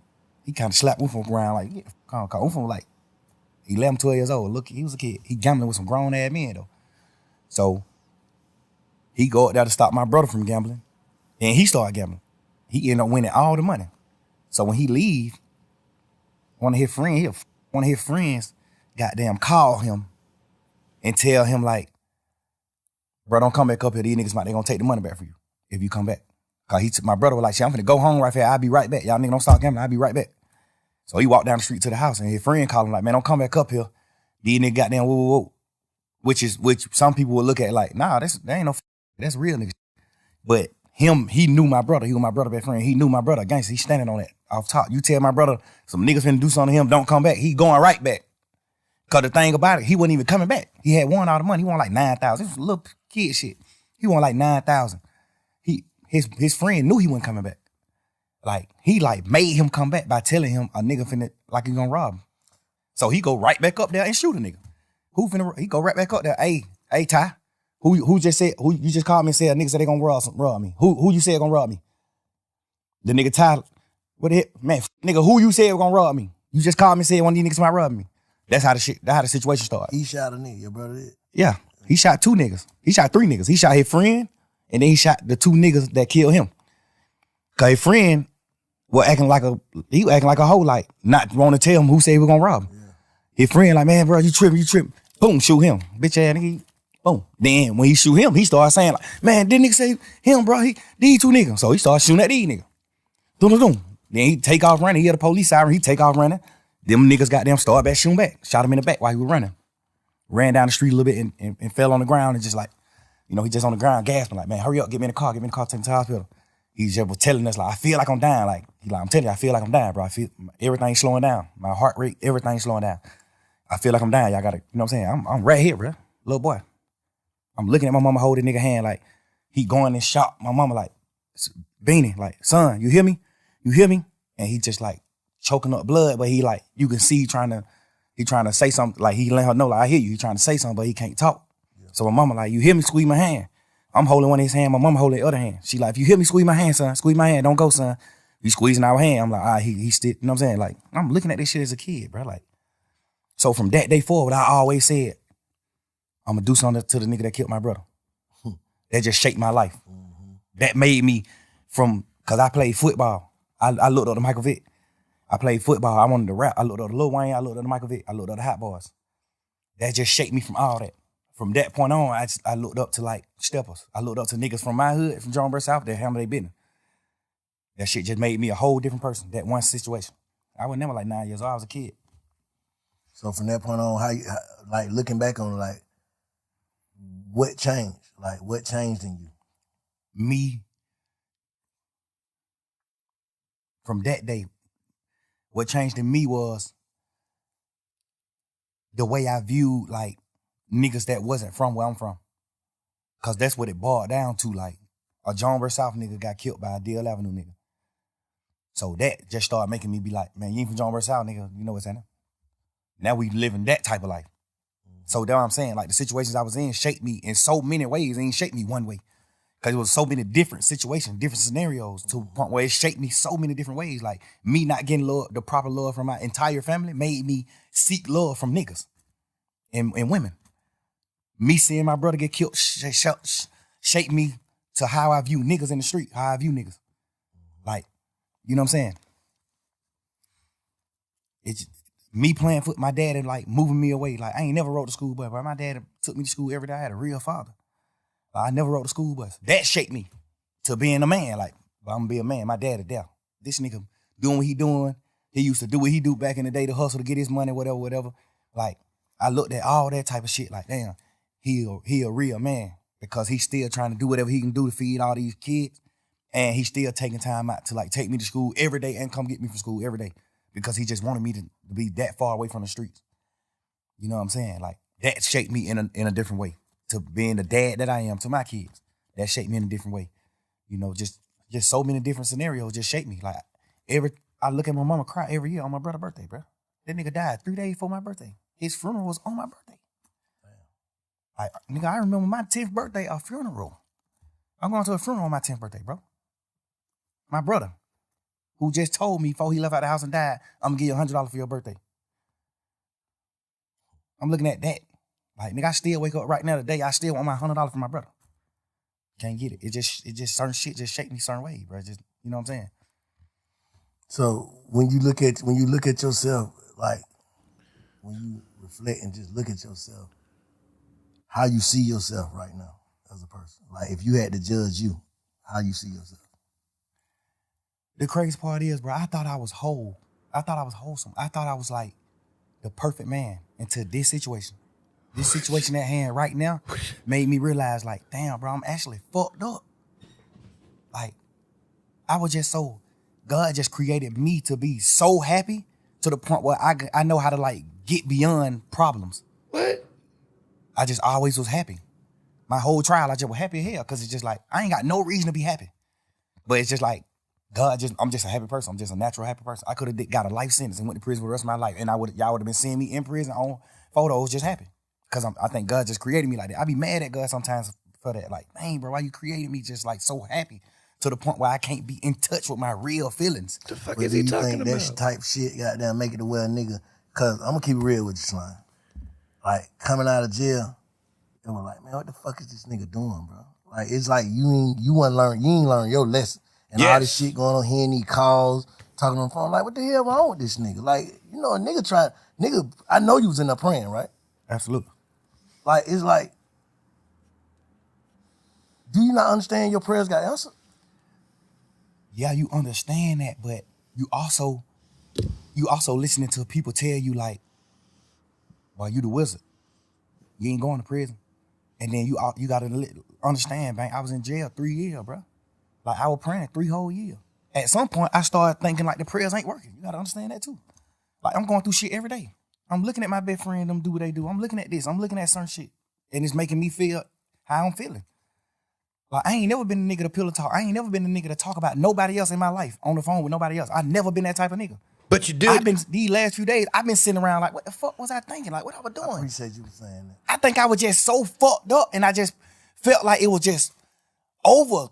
[SPEAKER 6] he kind of slapped Uncle around like, yeah, Uncle was like 11, 12 years old. Look, he was a kid. He gambling with some grown ass men though. So he go out there to stop my brother from gambling, and he started gambling. He ended up winning all the money. So when he leave, one of his friends goddamn call him and tell him like, bro, don't come back up here. These niggas they gonna take the money back for you if you come back. Cause my brother was like, shit, I'm finna go home right here. I'll be right back. Y'all niggas don't stop gambling. I'll be right back. So he walked down the street to the house, and his friend called him like, man, don't come back up here. These niggas goddamn whoa. Which some people would look at like, nah, that ain't no, that's real niggas. But he knew my brother. He was my brother best friend. He knew my brother. Gangster, he's standing on that off top. You tell my brother some niggas finna do something to him, don't come back. He going right back. Cause the thing about it, he wasn't even coming back. He had won all the money. He won like 9,000. This was little kid shit. He won like 9,000. His friend knew he wasn't coming back. Like, he like made him come back by telling him a nigga finna, like he gonna rob him. So he go right back up there and shoot a nigga. He go right back up there. Hey, Ty, who you just called me and said a nigga said they gonna rob me. Who you said gonna rob me? The nigga Ty, what the heck? Man, nigga, who you said gonna rob me? You just called me and said one of these niggas might rob me. That's how the situation started.
[SPEAKER 5] He shot a nigga, your brother did?
[SPEAKER 6] Yeah, he shot 2 niggas. He shot 3 niggas. He shot his friend, and then he shot the 2 niggas that killed him. Cause his friend was acting like a hoe, like not want to tell him who said he was gonna rob him. Yeah. His friend like, man, bro, you tripping. Boom, shoot him. Bitch ass nigga. Boom. Then when he shoot him, he started saying like, man, didn't nigga say him, bro? These 2 niggas. So he started shooting at these niggas. Doom. Then he take off running. He had a police siren. He take off running. Them niggas got them started back shooting back. Shot him in the back while he was running. Ran down the street a little bit and fell on the ground and just like, he just on the ground gasping like, man, hurry up, get me in the car, take me to the hospital. He just was telling us like, I feel like I'm dying. Like, I'm telling you, I feel like I'm dying, bro. I feel everything's slowing down. My heart rate, everything's slowing down. I feel like I'm dying. Y'all gotta, you know what I'm saying? I'm right here, bro. Little boy. I'm looking at my mama holding nigga hand like, he going in shock. My mama like, Beanie, like, son, you hear me? You hear me? And he just like choking up blood, but he like, you can see he trying to say something, like he let her know, like, I hear you. He trying to say something, but he can't talk. Yeah. So my mama like, you hear me? Squeeze my hand. I'm holding one of his hand. My mama holding the other hand. She like, if you hear me, squeeze my hand, son. Squeeze my hand. Don't go, son. You squeezing our hand. I'm like, he still, you know what I'm saying? Like, I'm looking at this shit as a kid, bro. Like, so from that day forward, I always said, I'm gonna do something to the nigga that killed my brother. That just shaped my life. Mm-hmm. That made me cause I played football. I looked up to Michael Vick. I played football. I wanted to rap. I looked up to Lil Wayne. I looked up to Michael Vick. I looked up to Hot Boys. That just shaped me from all that. From that point on, I looked up to like steppers. I looked up to niggas from my hood, from Jonesboro South, that handle their business. That shit just made me a whole different person, that one situation. I was never like 9 years old. I was a kid.
[SPEAKER 5] So from that point on, how like looking back on like, what changed? Like, what changed in you?
[SPEAKER 6] Me, from that day, what changed in me was the way I viewed like niggas that wasn't from where I'm from. Cause that's what it boiled down to. Like, a Jonesboro South nigga got killed by a Deal Avenue nigga. So that just started making me be like, man, you ain't from Jonesboro South, nigga. You know what's happening? Now we living that type of life. So that's what I'm saying. Like, the situations I was in shaped me in so many ways. It ain't shaped me one way. Cause it was so many different situations, different scenarios to a point where it shaped me so many different ways. Like, me not getting love, the proper love from my entire family made me seek love from niggas and women. Me seeing my brother get killed shaped me to how I view niggas in the street, how I view niggas. Like, you know what I'm saying? It's me playing foot, my dad and like moving me away. Like, I ain't never rode the school bus, but my dad took me to school every day. I had a real father. I never rode the school bus. That shaped me to being a man. Like, I'm gonna be a man. My dad is there. This nigga doing what he doing. He used to do what he do back in the day to hustle to get his money, whatever. Like, I looked at all that type of shit like, damn, he a real man because he's still trying to do whatever he can do to feed all these kids, and he's still taking time out to like take me to school every day and come get me from school every day because he just wanted me to be that far away from the streets. You know what I'm saying? Like, that shaped me in a different way to being the dad that I am to my kids. That shaped me in a different way. You know, just so many different scenarios just shaped me. Like, I look at my mama cry every year on my brother's birthday, bro. That nigga died 3 days before my birthday. His funeral was on my birthday. Like, nigga, I remember my 10th birthday, a funeral. I'm going to a funeral on my 10th birthday, bro. My brother, who just told me before he left out the house and died, I'm going to give you $100 for your birthday. I'm looking at that. Like, nigga, I still wake up right now today, I still want my $100 for my brother. Can't get it. It just certain shit just shake me certain ways, bro. Just, you know what I'm saying?
[SPEAKER 5] So when you look at yourself, like, when you reflect and just look at yourself, how you see yourself right now as a person. Like, if you had to judge you, how you see yourself.
[SPEAKER 6] The crazy part is, bro, I thought I was whole. I thought I was wholesome. I thought I was like the perfect man into this situation. This situation at hand right now made me realize, like, damn, bro, I'm actually fucked up. Like, I was just God just created me to be so happy to the point where I know how to like get beyond problems.
[SPEAKER 3] What?
[SPEAKER 6] I just always was happy. My whole trial, I just was happy as hell because it's just like, I ain't got no reason to be happy. But it's just like, I'm just a happy person. I'm just a natural happy person. I could have got a life sentence and went to prison for the rest of my life. And y'all would have been seeing me in prison on photos just happy. Because I think God just created me like that. I be mad at God sometimes for that. Like, man, bro, why you created me just like so happy to the point where I can't be in touch with my real feelings?
[SPEAKER 3] The fuck
[SPEAKER 5] But
[SPEAKER 3] is
[SPEAKER 5] do
[SPEAKER 3] he
[SPEAKER 5] you
[SPEAKER 3] talking
[SPEAKER 5] think
[SPEAKER 3] about?
[SPEAKER 5] that type shit goddamn make it to where a nigga, cause I'm gonna keep it real with you, Slime. Like coming out of jail, and we're like, man, what the fuck is this nigga doing, bro? Like it's like you ain't learn your lesson. And all this shit going on, hearing these calls, talking on the phone, like what the hell wrong with this nigga? Like, you know, a nigga, I know you was in there praying, right?
[SPEAKER 6] Absolutely.
[SPEAKER 5] Like, it's like, do you not understand your prayers got answered?
[SPEAKER 6] Yeah, you understand that, but you also listening to people tell you like, well, you the wizard. You ain't going to prison. And then you gotta understand, man, I was in jail 3 years, bro. Like I was praying 3 whole years. At some point, I started thinking like the prayers ain't working. You gotta understand that too. Like I'm going through shit every day. I'm looking at my best friend, them do what they do. I'm looking at this. I'm looking at certain shit. And it's making me feel how I'm feeling. Like I ain't never been a nigga to pillow talk. I ain't never been a nigga to talk about nobody else in my life on the phone with nobody else. I never been that type of nigga.
[SPEAKER 3] But you did.
[SPEAKER 6] I've been, these last few days, I've been sitting around like, what the fuck was I thinking? Like, what I was doing?
[SPEAKER 5] I appreciate you saying that.
[SPEAKER 6] I think I was just so fucked up and I just felt like it was just over.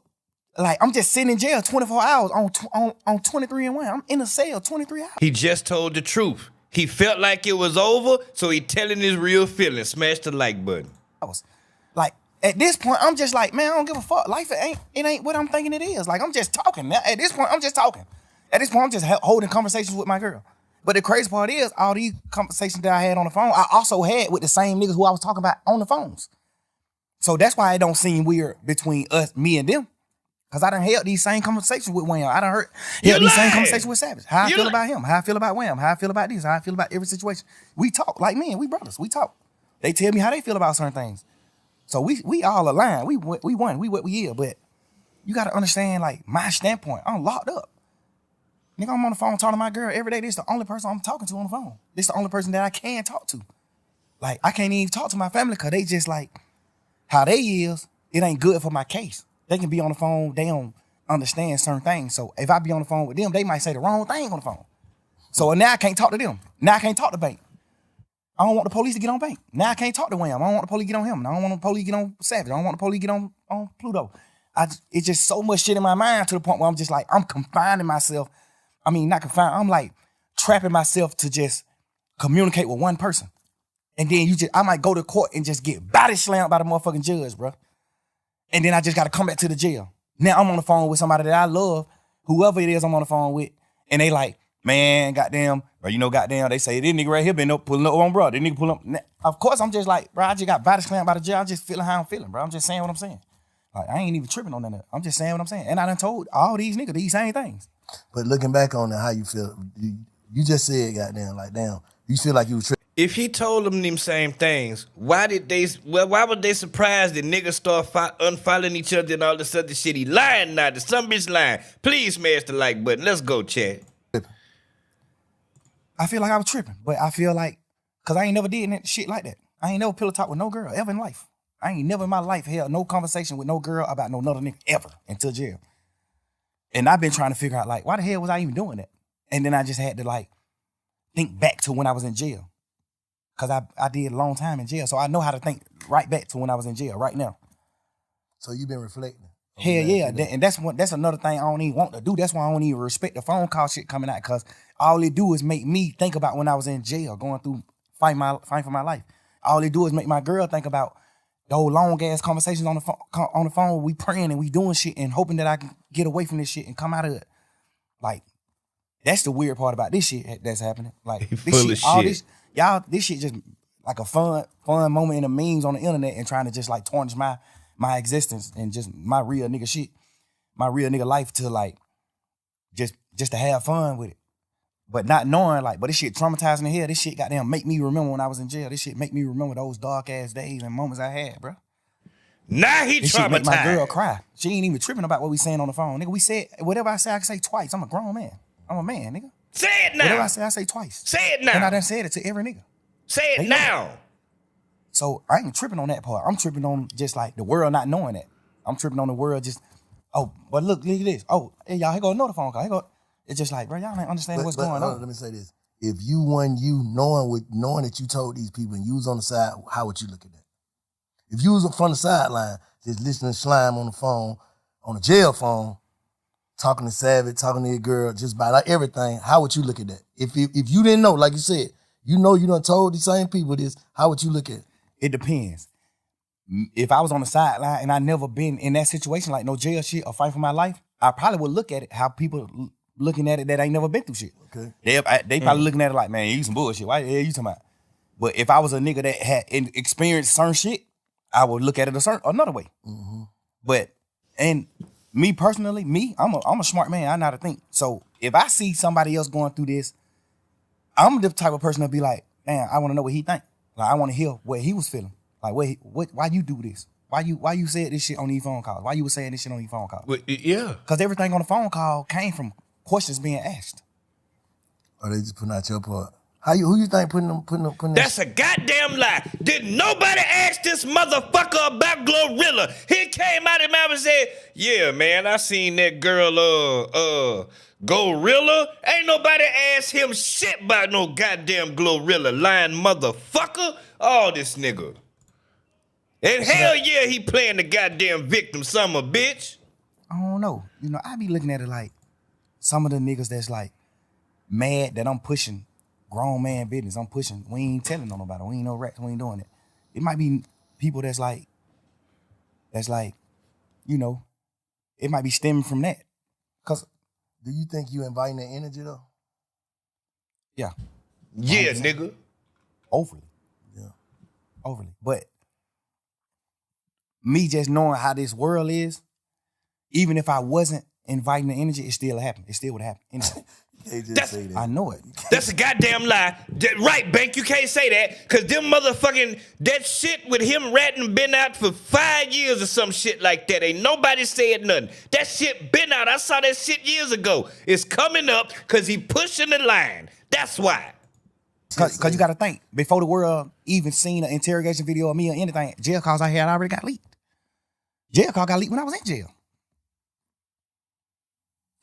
[SPEAKER 6] Like, I'm just sitting in jail 24 hours on 23 and 1. I'm in a cell 23 hours.
[SPEAKER 3] He just told the truth. He felt like it was over, so he telling his real feelings. Smash the like button.
[SPEAKER 6] I was like, at this point, I'm just like, man, I don't give a fuck. Life, it ain't what I'm thinking it is. Like, I'm just talking. At this point, I'm just talking. At this point, I'm just holding conversations with my girl. But the crazy part is, all these conversations that I had on the phone, I also had with the same niggas who I was talking about on the phones. So that's why it don't seem weird between us, me and them. Because I done held these same conversations with Wham. I done held these same conversations with Savage. How I feel about him, how I feel about Wham, how I feel about this, how I feel about every situation. We talk like men, we brothers, we talk. They tell me how they feel about certain things. So we all align. We won, we what we is. But you got to understand, like, my standpoint, I'm locked up. Nigga, I'm on the phone talking to my girl every day. This is the only person I'm talking to on the phone. This is the only person that I can talk to. Like, I can't even talk to my family because they just like, how they is, it ain't good for my case. They can be on the phone, they don't understand certain things. So if I be on the phone with them, they might say the wrong thing on the phone. So now I can't talk to them. Now I can't talk to Bank. I don't want the police to get on Bank. Now I can't talk to Wham. I don't want the police to get on him. I don't want the police to get on Savage. I don't want the police to get on Pluto. It's just so much shit in my mind to the point where I'm just like, I'm confining myself. I mean, not confined. I'm like trapping myself to just communicate with one person. And then I might go to court and just get body slammed by the motherfucking judge, bro. And then I just got to come back to the jail. Now I'm on the phone with somebody that I love, whoever it is I'm on the phone with. And they like, man, goddamn, bro, you know, goddamn, they say, this nigga right here been up pulling up on bro. This nigga pull up. Of course, I'm just like, bro, I just got body slammed by the jail. I'm just feeling how I'm feeling, bro. I'm just saying what I'm saying. Like, I ain't even tripping on that. I'm just saying what I'm saying. And I done told all these niggas these same things.
[SPEAKER 5] But looking back on it, how you feel? You just said, goddamn, like, damn, you feel like you was tripping.
[SPEAKER 3] If he told them same things, why were they surprised that niggas start unfollowing each other and all this other shit? He lying now. The some bitch lying. Please smash the like button. Let's go, chat.
[SPEAKER 6] I feel like I was tripping, but I feel like, because I ain't never did shit like that. I ain't never pillow talk with no girl ever in life. I ain't never in my life held no conversation with no girl about no another nigga ever until jail. And I've been trying to figure out, like, why the hell was I even doing that? And then I just had to, like, think back to when I was in jail. Because I did a long time in jail, so I know how to think right back to when I was in jail right now.
[SPEAKER 5] So you've been reflecting?
[SPEAKER 6] Hell yeah, and that's another thing I don't even want to do. That's why I don't even respect the phone call shit coming out, because all it do is make me think about when I was in jail, going through fighting for my life. All it do is make my girl think about those long ass conversations on the phone. We praying and we doing shit and hoping that I can get away from this shit and come out of it. Like, that's the weird part about this shit that's happening. Like, this shit just like a fun moment in the memes on the internet and trying to just like tarnish my existence and just my real nigga shit, my real nigga life to like just to have fun with it. But not knowing, like, but this shit traumatizing the hell. This shit goddamn make me remember when I was in jail. This shit make me remember those dark ass days and moments I had, bro.
[SPEAKER 3] Now he
[SPEAKER 6] this
[SPEAKER 3] traumatized.
[SPEAKER 6] Shit make my girl cry. She ain't even tripping about what we saying on the phone. Nigga, we said, whatever I say, I can say twice. I'm a grown man. I'm a man, nigga.
[SPEAKER 3] Say it now.
[SPEAKER 6] Whatever I say twice.
[SPEAKER 3] Say it now.
[SPEAKER 6] And I done said it to every nigga.
[SPEAKER 3] Say it
[SPEAKER 6] They know
[SPEAKER 3] now.
[SPEAKER 6] So I ain't tripping on that part. I'm tripping on just like the world not knowing that. I'm tripping on the world just, oh, but look at this. Oh, hey, y'all, here go another phone call. Here go. It's just like, bro, y'all ain't understanding what's going on.
[SPEAKER 5] Let me say this. If you knowing that you told these people and you was on the side, how would you look at that? If you was from the sideline, just listening to Slime on the phone, on the jail phone, talking to Savage, talking to your girl, just about like everything, how would you look at that? If you didn't know, like you said, you done told these same people this, how would you look at it?
[SPEAKER 6] It depends. If I was on the sideline and I never been in that situation, like no jail shit or fight for my life, I probably would look at it how people looking at it that ain't never been through shit.
[SPEAKER 5] Okay.
[SPEAKER 6] They probably looking at it like, man, you some bullshit. Why the hell you talking about? But if I was a nigga that had experienced certain shit, I would look at it another way.
[SPEAKER 5] Mm-hmm.
[SPEAKER 6] But and me personally, I'm a smart man. I know how to think. So if I see somebody else going through this, I'm the type of person to be like, man, I want to know what he think. Like I want to hear what he was feeling. Like why you do this? Why you said this shit on these phone calls? Why you was saying this shit on these phone calls?
[SPEAKER 3] Well, yeah.
[SPEAKER 6] Because everything on the phone call came from questions being asked.
[SPEAKER 5] Or they just putting out your part. Who you think putting
[SPEAKER 3] That's a goddamn lie. Did nobody ask this motherfucker about Glorilla? He came out of his mouth and said, yeah, man, I seen that girl, Glorilla. Ain't nobody asked him shit about no goddamn Glorilla, lying motherfucker. Oh, this nigga. And hell yeah, he playing the goddamn victim, son of a bitch.
[SPEAKER 6] I don't know. I be looking at it like some of the niggas that's like mad that I'm pushing grown man business. I'm pushing. We ain't telling on nobody. We ain't no rats. We ain't doing it. It might be people that's like, it might be stemming from that. Cause
[SPEAKER 5] do you think you inviting the energy though?
[SPEAKER 6] Yeah.
[SPEAKER 3] Yeah, nigga.
[SPEAKER 6] Overly.
[SPEAKER 5] Yeah.
[SPEAKER 6] Overly. But me just knowing how this world is, even if I wasn't inviting the energy, it still happened. It still would happen. Anyway.
[SPEAKER 5] Say that.
[SPEAKER 6] I know it.
[SPEAKER 3] That's a goddamn lie. Right, Bank, you can't say that, because them motherfucking, that shit with him ratting been out for 5 years or some shit like that. Ain't nobody said nothing. That shit been out. I saw that shit years ago. It's coming up because he pushing the line. That's why.
[SPEAKER 6] Because you got to think, before the world even seen an interrogation video of me or anything, jail calls I had already got leaked. Jail call got leaked when I was in jail.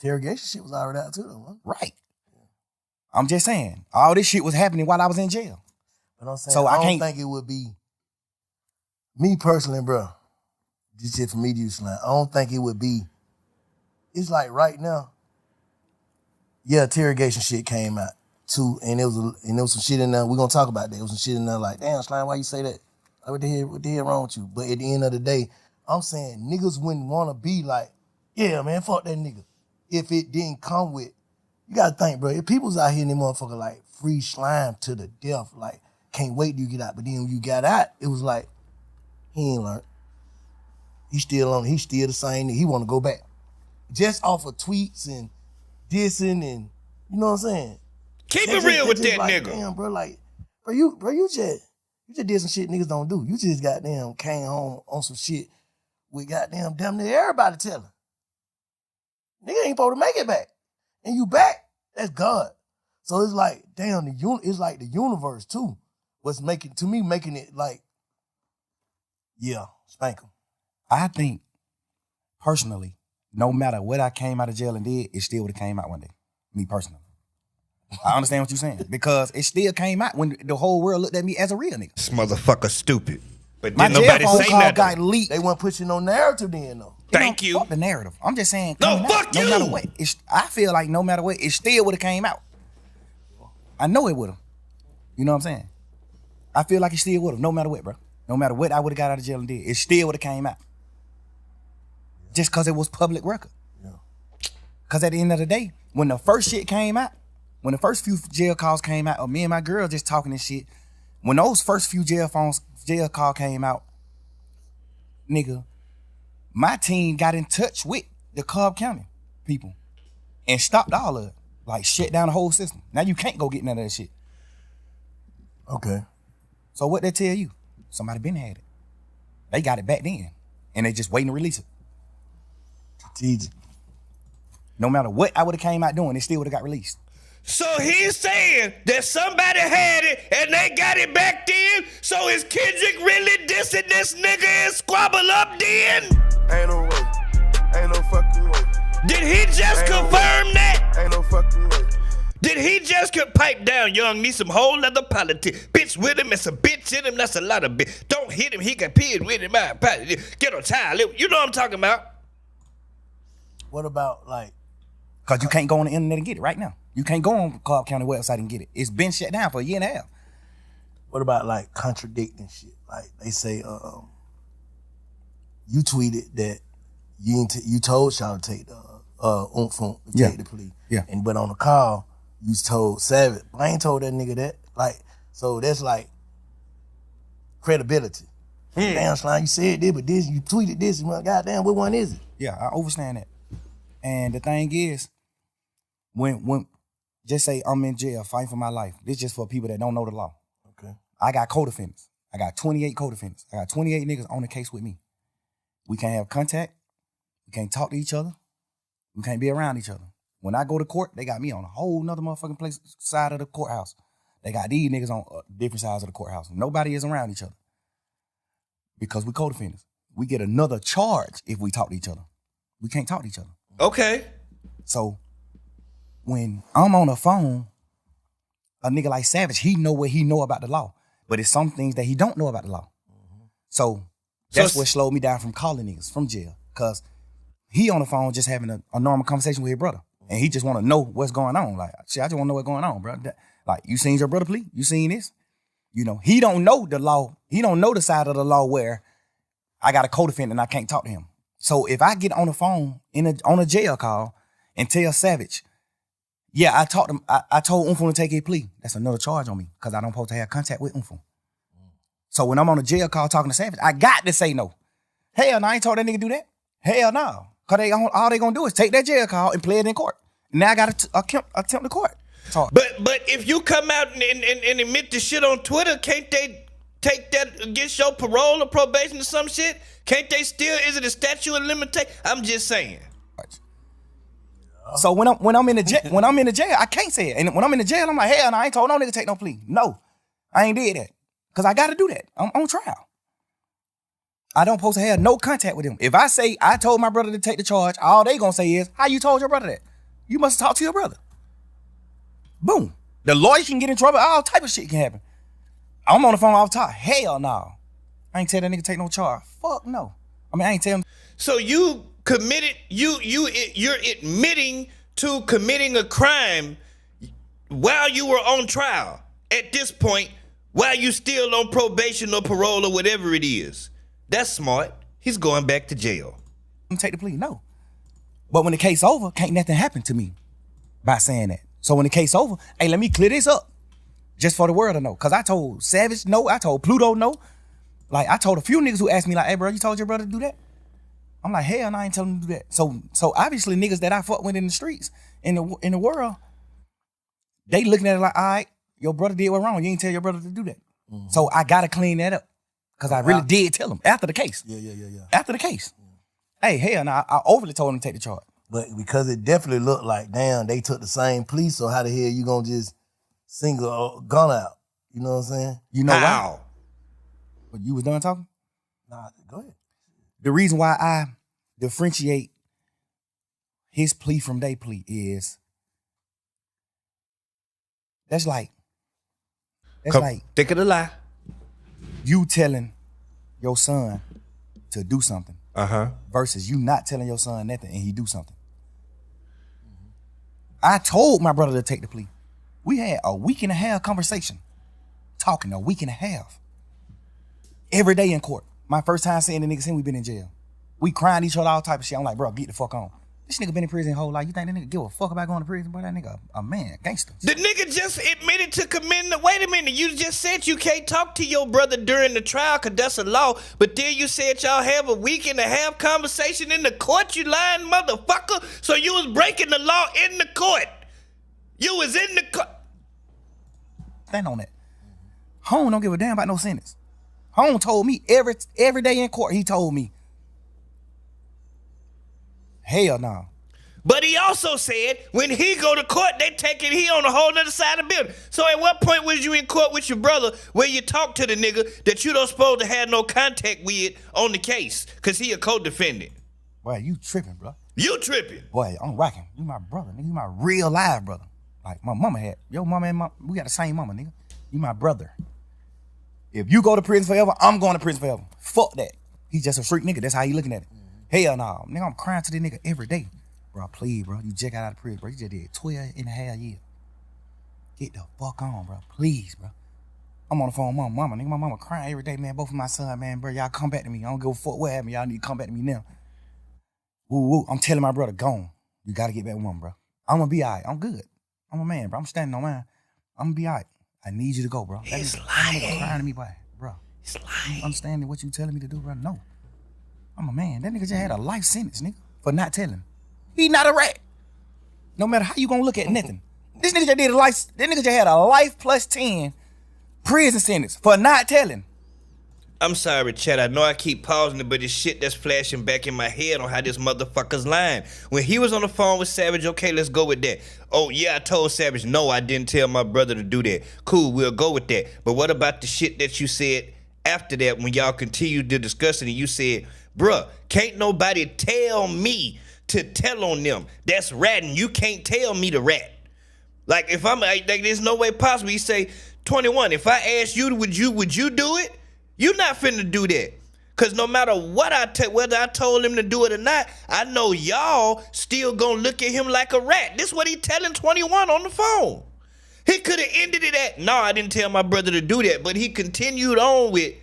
[SPEAKER 5] Interrogation shit was already out too, though, huh?
[SPEAKER 6] Right. I'm just saying, all this shit was happening while I was in jail.
[SPEAKER 5] But I'm saying,
[SPEAKER 6] So
[SPEAKER 5] I don't think it would be, me personally, bro, this shit for me to use slang, I don't think it would be, it's like right now, yeah, interrogation shit came out too, and there was some shit in there, we're gonna talk about that, there was some shit in there like, damn, Slime, why you say that? Like, what the hell wrong with you? But at the end of the day, I'm saying niggas wouldn't wanna be like, yeah, man, fuck that nigga. If it didn't come with, you gotta think, bro, if people's out here and they motherfucker like free Slime to the death, like can't wait till you get out. But then when you got out, it was like, he ain't learned. He's still the same, he wanna go back. Just off of tweets and dissing and, you know what I'm saying?
[SPEAKER 3] Keep it real with that
[SPEAKER 5] like,
[SPEAKER 3] nigga.
[SPEAKER 5] Damn, bro, like, you just did some shit niggas don't do. You just goddamn came home on some shit with goddamn damn near everybody telling. Nigga ain't supposed to make it back. And you back, that's God. So it's like, damn, it's like the universe too. What's making it like, yeah, spank him.
[SPEAKER 6] I think, personally, no matter what I came out of jail and did, it still would have came out one day. Me personally. I understand what you're saying. Because it still came out when the whole world looked at me as a real nigga.
[SPEAKER 3] This motherfucker stupid. But
[SPEAKER 6] My
[SPEAKER 3] didn't
[SPEAKER 6] jail
[SPEAKER 3] nobody
[SPEAKER 6] phone
[SPEAKER 3] say
[SPEAKER 6] call
[SPEAKER 3] nothing.
[SPEAKER 6] got leaked.
[SPEAKER 5] They weren't pushing no narrative then though.
[SPEAKER 3] Thank you.
[SPEAKER 6] Fuck the narrative. I'm just saying.
[SPEAKER 3] No,
[SPEAKER 6] coming
[SPEAKER 3] fuck
[SPEAKER 6] out,
[SPEAKER 3] you.
[SPEAKER 6] No matter what, I feel like no matter what, it still would have came out. I know it would have. You know what I'm saying? I feel like it still would have, no matter what, bro. No matter what I would have got out of jail and did, it still would have came out. Just because it was public record.
[SPEAKER 5] Yeah.
[SPEAKER 6] Because at the end of the day, when the first shit came out, when the first few jail calls came out, or me and my girl just talking and shit, when those first few jail call came out, nigga, my team got in touch with the Cobb County people and stopped all of it. Like, shut down the whole system. Now you can't go get none of that shit.
[SPEAKER 5] Okay.
[SPEAKER 6] So what they tell you? Somebody been had it. They got it back then. And they just waiting to release it.
[SPEAKER 5] Strategic.
[SPEAKER 6] No matter what I would have came out doing, it still would have got released.
[SPEAKER 3] So he's saying that somebody had it and they got it back then. So is Kendrick really dissing this nigga and squabble up then?
[SPEAKER 8] Ain't no way. Ain't no fucking way.
[SPEAKER 3] Did he just
[SPEAKER 8] Ain't no
[SPEAKER 3] confirm
[SPEAKER 8] way.
[SPEAKER 3] that?
[SPEAKER 8] Ain't no fucking way.
[SPEAKER 3] Did he just pipe down young, need some whole other politics? Bitch with him and some bitch in him, that's a lot of bitch. Don't hit him, he can pee with him. Get on time. You know what I'm talking about?
[SPEAKER 5] What about like?
[SPEAKER 6] Cause you can't go on the internet and get it right now. You can't go on Cobb County website and get it. It's been shut down for a year and a half.
[SPEAKER 5] What about like contradicting shit? Like they say, you tweeted that you told Shaw to take the take the plea.
[SPEAKER 6] Yeah.
[SPEAKER 5] But on the call, you told Savage. I ain't told that nigga that. Like, so that's like credibility. Damn, Slime, you said this, but this, you tweeted this, and well, goddamn, what one is it?
[SPEAKER 6] Yeah, I understand that. And the thing is, when just say I'm in jail fighting for my life, this just for people that don't know the law.
[SPEAKER 5] Okay.
[SPEAKER 6] I got co-defendants. I got 28 co-defendants. I got 28 niggas on the case with me. We can't have contact. We can't talk to each other. We can't be around each other. When I go to court, they got me on a whole nother motherfucking side of the courthouse. They got these niggas on different sides of the courthouse. Nobody is around each other. Because we co-defendants. We get another charge if we talk to each other. We can't talk to each other.
[SPEAKER 3] Okay.
[SPEAKER 6] So when I'm on the phone, a nigga like Savage, he know what he know about the law. But it's some things that he don't know about the law. So that's what slowed me down from calling niggas from jail. Cause he on the phone just having a normal conversation with his brother. And he just want to know what's going on. Like, shit, I just want to know what's going on, bro. Like, you seen your brother plea? You seen this? You know, he don't know the law. He don't know the side of the law where I got a co-defendant and I can't talk to him. So if I get on the phone on a jail call and tell Savage, yeah, I told Umfum to take his plea, that's another charge on me because I don't supposed to have contact with Umfum. So when I'm on a jail call talking to Savage, I got to say no. Hell no, I ain't told that nigga do that. Hell no. Because all they gonna do is take that jail call and play it in court. Now I got to attempt the court.
[SPEAKER 3] But if you come out and admit the shit on Twitter, can't they take that against your parole or probation or some shit? Can't they still? Is it a statute of limitation? I'm just saying.
[SPEAKER 6] So when I'm in the jail, I can't say it. And when I'm in the jail, I'm like, hell no, I ain't told no nigga take no plea. No, I ain't did that because I got to do that. I'm on trial. I don't supposed to have no contact with him. If I say I told my brother to take the charge, all they gonna say is, how you told your brother that? You must have talked to your brother. Boom. The lawyer can get in trouble. All type of shit can happen. I'm on the phone all the time. Hell no. I ain't tell that nigga take no charge. Fuck no. I mean, I ain't tell him.
[SPEAKER 3] So you committed, you're admitting to committing a crime while you were on trial. At this point, while you still on probation or parole or whatever it is. That's smart. He's going back to jail.
[SPEAKER 6] Take the plea, no. But when the case over, can't nothing happen to me by saying that. So when the case over, hey, let me clear this up. Just for the world to know. Cause I told Savage no, I told Pluto no. Like I told a few niggas who asked me like, hey bro, you told your brother to do that? I'm like, hell no, I ain't telling him to do that. So obviously niggas that I fuck with in the streets, in the world, they looking at it like, all right, your brother did what wrong. You ain't tell your brother to do that. Mm-hmm. So I gotta clean that up. Cause I really did tell him after the case.
[SPEAKER 5] Yeah.
[SPEAKER 6] After the case. Hey, hell no, I overly told him to take the charge.
[SPEAKER 5] But because it definitely looked like, damn, they took the same plea, so how the hell you gonna just single a gun out? You know what I'm saying?
[SPEAKER 6] You know
[SPEAKER 3] how?
[SPEAKER 6] why? But you was done talking?
[SPEAKER 5] Nah, go ahead.
[SPEAKER 6] The reason why I differentiate his plea from their plea is that's like
[SPEAKER 3] think of the lie.
[SPEAKER 6] You telling your son to do something versus you not telling your son nothing and he do something. I told my brother to take the plea. We had a week and a half conversation, talking a week and a half. Every day in court. My first time seeing the nigga since we been in jail. We crying each other, all type of shit. I'm like, bro, get the fuck on. This nigga been in prison his whole life. You think that nigga give a fuck about going to prison? Boy, that nigga a man, gangster.
[SPEAKER 3] The nigga just admitted to committing wait a minute, you just said you can't talk to your brother during the trial because that's a law, but then you said y'all have a week and a half conversation in the court, you lying motherfucker. So you was breaking the law in the court. You was in the court.
[SPEAKER 6] Stand on that. Home don't give a damn about no sentence. Home told me every day in court, he told me, hell no.
[SPEAKER 3] But he also said when he go to court, they taking he on a whole nother side of the building. So at what point was you in court with your brother where you talk to the nigga that you don't supposed to have no contact with on the case? Cause he a co-defendant.
[SPEAKER 6] Boy, you tripping, bro.
[SPEAKER 3] You tripping.
[SPEAKER 6] Boy, I'm rocking. You my brother, nigga. You my real live brother. Like my mama had. Your mama and we got the same mama, nigga. You my brother. If you go to prison forever, I'm going to prison forever. Fuck that. He's just a street nigga. That's how he looking at it. Hell no. Nigga, I'm crying to this nigga every day. Bro, please, bro. You just got out of prison, bro. You just did 12 and a half years. Get the fuck on, bro. Please, bro. I'm on the phone with my mama. Nigga, my mama crying every day, man. Both of my son, man, bro. Y'all come back to me. I don't give a fuck what happened. Y'all need to come back to me now. Woo, woo. I'm telling my brother, gone. You got to get back with mama, bro. I'm going to be all right. I'm good. I'm a man, bro. I'm standing on mine. I'm going to be all right. I need you to go, bro.
[SPEAKER 3] He's
[SPEAKER 6] lying.
[SPEAKER 3] lying.
[SPEAKER 6] Crying to me, boy. Bro.
[SPEAKER 3] He's lying.
[SPEAKER 6] You understanding what you telling me to do, bro? No. I'm a man. That nigga just had a life sentence, nigga, for not telling. He not a rat. No matter how you gonna look at nothing. This nigga just did a life, that nigga just had a life plus 10 prison sentence for not telling.
[SPEAKER 3] I'm sorry, Chad. I know I keep pausing it, but it's shit that's flashing back in my head on how this motherfucker's lying. When he was on the phone with Savage, okay, let's go with that. Oh, yeah, I told Savage, no, I didn't tell my brother to do that. Cool, we'll go with that. But what about the shit that you said after that when y'all continued to discuss it and you said, bruh, can't nobody tell me to tell on them. That's ratting. You can't tell me to rat. Like, if I'm, like, there's no way possible. You say, 21, if I ask you, would you do it? You not finna do that. Cause no matter what whether I told him to do it or not, I know y'all still gonna look at him like a rat. This what he telling 21 on the phone. He could have ended it at, no, I didn't tell my brother to do that. But he continued on with,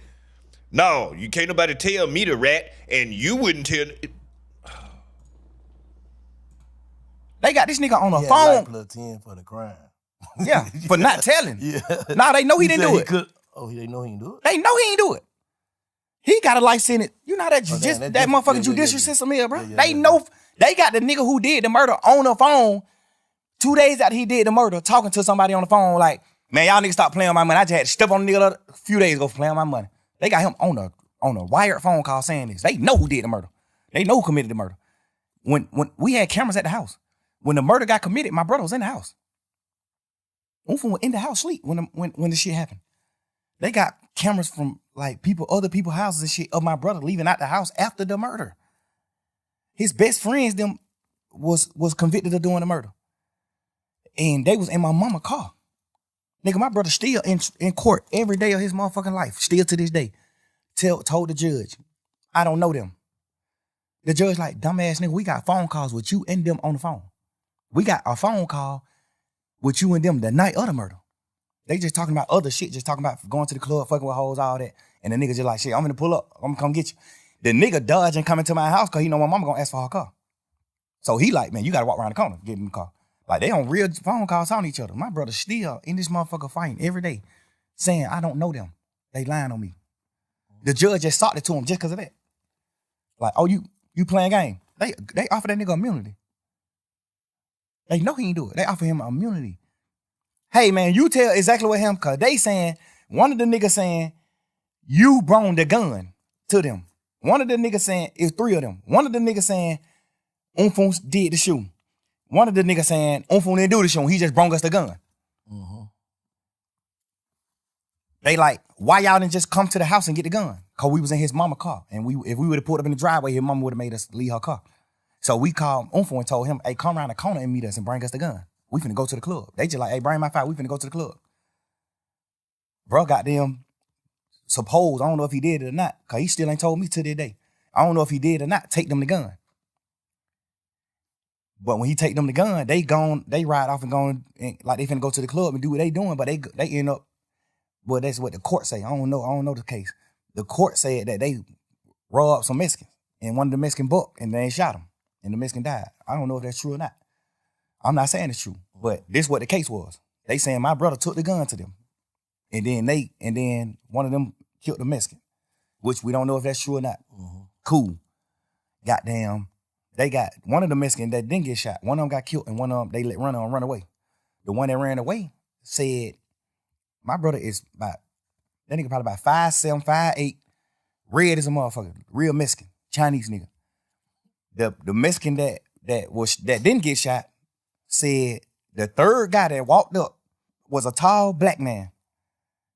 [SPEAKER 3] no, you can't nobody tell me to rat, and you wouldn't tell.
[SPEAKER 6] They got this nigga on the
[SPEAKER 5] He had
[SPEAKER 6] phone.
[SPEAKER 5] life plus 10 for the crime.
[SPEAKER 6] Yeah, for not telling.
[SPEAKER 5] Yeah.
[SPEAKER 6] Nah, they know he didn't
[SPEAKER 5] said
[SPEAKER 6] do
[SPEAKER 5] he
[SPEAKER 6] it.
[SPEAKER 5] could- Oh, they know he didn't do it?
[SPEAKER 6] They know he ain't do it. He got a life sentence. You know that
[SPEAKER 5] Oh, damn,
[SPEAKER 6] that
[SPEAKER 5] that
[SPEAKER 6] motherfucking
[SPEAKER 5] yeah,
[SPEAKER 6] judicial
[SPEAKER 5] yeah.
[SPEAKER 6] system is, bro.
[SPEAKER 5] Yeah,
[SPEAKER 6] They know. They got the nigga who did the murder on the phone 2 days after he did the murder, talking to somebody on the phone like, man, y'all niggas stop playing with my money. I just had to step on the nigga a few days ago for playing with my money. They got him on a wired phone call saying this. They know who did the murder. They know who committed the murder. When we had cameras at the house, when the murder got committed, my brother was in the house. Unfun was in the house sleep when the shit happened. They got cameras from like other people's houses and shit of my brother leaving out the house after the murder. His best friends them was convicted of doing the murder. And they was in my mama's car. Nigga, my brother still in court every day of his motherfucking life, still to this day. Told the judge, I don't know them. The judge like, dumbass nigga, we got phone calls with you and them on the phone. We got a phone call with you and them the night of the murder. They just talking about other shit, just talking about going to the club, fucking with hoes, all that. And the nigga just like, shit, I'm gonna pull up. I'm gonna come get you. The nigga dodging coming to my house because he know my mama gonna ask for her car. So he like, man, you gotta walk around the corner, get in the car. Like they on real phone calls talking to each other. My brother still in this motherfucker fighting every day, saying, I don't know them. They lying on me. The judge just sought it to him just because of that. Like, oh, you playing game. They offer that nigga immunity. They know he ain't do it. They offer him immunity. Hey, man, you tell exactly what him, because they saying, one of the niggas saying, you brought the gun to them. One of the niggas saying, it's three of them. One of the niggas saying, Unfun did the shooting. One of the niggas saying, Unfun didn't do the shooting. He just brought us the gun.
[SPEAKER 5] Mm-hmm.
[SPEAKER 6] They like, why y'all didn't just come to the house and get the gun? Because we was in his mama car. And if we would have pulled up in the driveway, his mama would have made us leave her car. So we called Unfun and told him, hey, come around the corner and meet us and bring us the gun. We finna go to the club. They just like, hey, bring my file. We finna go to the club. Bro, goddamn, suppose, I don't know if he did it or not, because he still ain't told me to this day. I don't know if he did or not, take them the gun. But when he take them the gun, they ride off and go, like they finna go to the club and do what they doing, but they end up, well, that's what the court say. I don't know the case. The court said that they robbed some Mexicans, and one of the Mexican bucked, and they shot him, and the Mexican died. I don't know if that's true or not. I'm not saying it's true, but this is what the case was. They saying my brother took the gun to them. And then one of them killed the Mexican, which we don't know if that's true or not.
[SPEAKER 5] Mm-hmm.
[SPEAKER 6] Cool. Goddamn. They got one of the Mexicans that didn't get shot. One of them got killed and one of them, they let run away. The one that ran away said, my brother is that nigga probably about 5'7", 5'8", red as a motherfucker, real Mexican, Chinese nigga. The Mexican that that didn't get shot said the third guy that walked up was a tall black man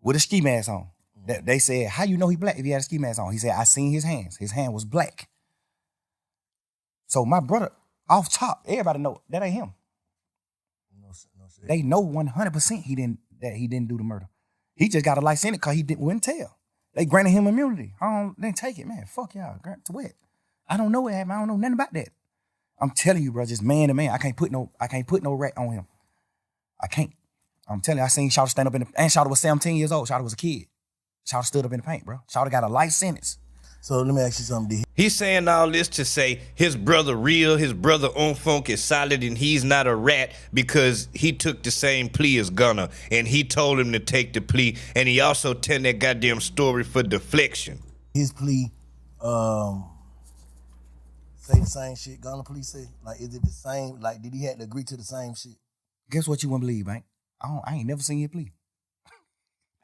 [SPEAKER 6] with a ski mask on. That they said, how you know he black if he had a ski mask on? He said, I seen his hands. His hand was black. So my brother, off top, everybody know that ain't him.
[SPEAKER 5] No shit.
[SPEAKER 6] They know 100% he didn't do the murder. He just got a life sentence because wouldn't tell. They granted him immunity. Then take it, man. Fuck y'all. Grant to what? I don't know what happened. I don't know nothing about that. I'm telling you, bro, just man to man. I can't put no rat on him. I can't. I'm telling you, I seen Shawty stand up and Shawty was 17 years old. Shawty was a kid. Shawty stood up in the paint, bro. Shawty got a life sentence.
[SPEAKER 5] So let me ask you something.
[SPEAKER 3] He's saying all this to say his brother real, his brother on funk is solid, and he's not a rat because he took the same plea as Gunner, and he told him to take the plea, and he also tell that goddamn story for deflection.
[SPEAKER 5] His plea, say the same shit Gunner plea say? Like, is it the same? Like, did he have to agree to the same shit?
[SPEAKER 6] Guess what you wouldn't believe, man? I ain't never seen your plea.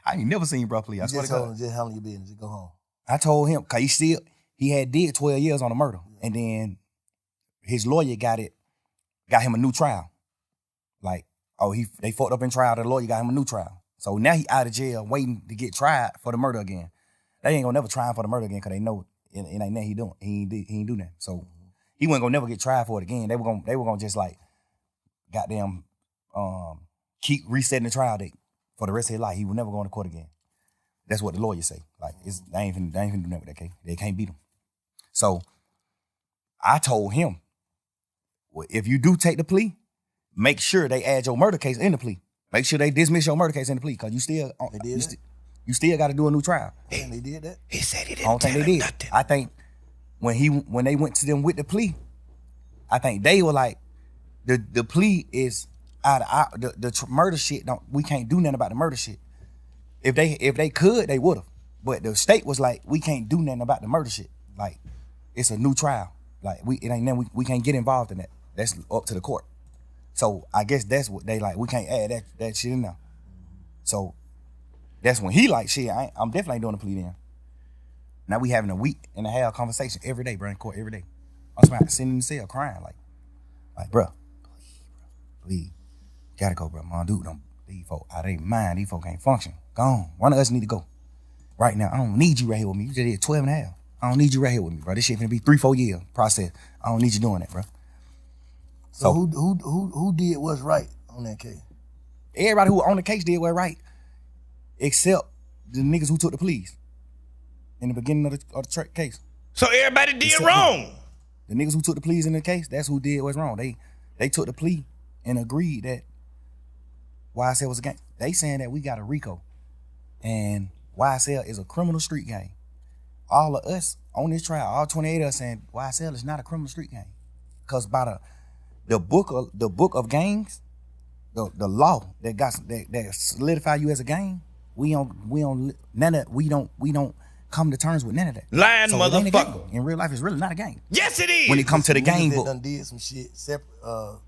[SPEAKER 6] I ain't never seen bro plea. I swear to God.
[SPEAKER 5] Just handle your business. Just go home.
[SPEAKER 6] I told him, cause he had did 12 years on the murder. And then his lawyer got him a new trial. Like, they fucked up in trial, the lawyer got him a new trial. So now he out of jail waiting to get tried for the murder again. They ain't gonna never try him for the murder again because they know it ain't nothing he doing. He ain't do that. So he wasn't gonna never get tried for it again. They were gonna just like goddamn keep resetting the trial date for the rest of his life. He would never go to court again. That's what the lawyers say. Like, they ain't finna do nothing with that case. They can't beat him. So I told him, well, if you do take the plea, make sure they add your murder case in the plea. Make sure they dismiss your murder case in the plea, because you still got to do a new trial.
[SPEAKER 5] And they did that?
[SPEAKER 3] He said he didn't
[SPEAKER 6] I don't think
[SPEAKER 3] tell
[SPEAKER 6] they
[SPEAKER 3] him
[SPEAKER 6] did.
[SPEAKER 3] nothing.
[SPEAKER 6] I think when they went to them with the plea, I think they were like, the plea is out of the murder shit. We can't do nothing about the murder shit. If they could, they would have. But the state was like, we can't do nothing about the murder shit. Like, it's a new trial. Like, it ain't nothing, we can't get involved in that. That's up to the court. So I guess that's what they like. We can't add that shit in there. So that's when he like, shit, I'm definitely ain't doing a plea then. Now we having a week and a half conversation every day, bro, in court every day. I'm sitting in the cell crying like, bro, please, gotta go, bro. My dude, these folk out of their mind. These folk can't function. Go on. One of us need to go. Right now, I don't need you right here with me. You just did 12 and a half. I don't need you right here with me, bro. This shit finna be 3-4 year process. I don't need you doing that, bro.
[SPEAKER 5] So who did what's right on that case?
[SPEAKER 6] Everybody who on the case did what's right, except the niggas who took the pleas in the beginning of the case.
[SPEAKER 3] So everybody did
[SPEAKER 6] Except
[SPEAKER 3] wrong.
[SPEAKER 6] The niggas who took the pleas in the case, that's who did what's wrong. They took the plea and agreed that YSL was a gang. They saying that we got a RICO, and YSL is a criminal street gang. All of us on this trial, all 28 of us saying YSL is not a criminal street gang, because by the book of gangs, the law that solidify you as a gang, we don't come to terms with none of that.
[SPEAKER 3] Lying
[SPEAKER 6] so it ain't a
[SPEAKER 3] motherfucker.
[SPEAKER 6] gang. In real life, it's really not a gang.
[SPEAKER 3] Yes, it is.
[SPEAKER 6] When it comes to the gang
[SPEAKER 5] Niggas
[SPEAKER 6] book,
[SPEAKER 5] that done did some shit separate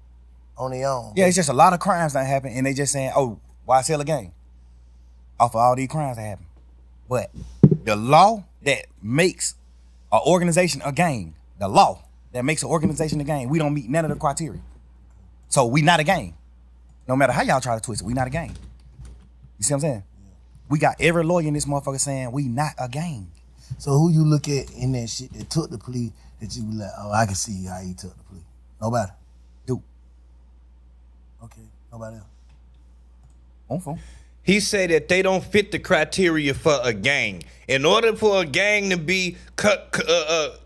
[SPEAKER 5] on their own.
[SPEAKER 6] yeah, it's just a lot of crimes that happen, and they just saying, oh, YSL a gang off of all these crimes that happen. But the law that makes an organization a gang, the law that makes an organization a gang, we don't meet none of the criteria. So we not a gang. No matter how y'all try to twist it, we not a gang. You see what I'm saying? We got every lawyer in this motherfucker saying we not a gang.
[SPEAKER 5] So who you look at in that shit that took the plea that you be like, oh, I can see how he took the plea? Nobody.
[SPEAKER 6] Dude.
[SPEAKER 5] Okay, nobody else.
[SPEAKER 6] On phone.
[SPEAKER 3] He said that they don't fit the criteria for a gang. In order for a gang to be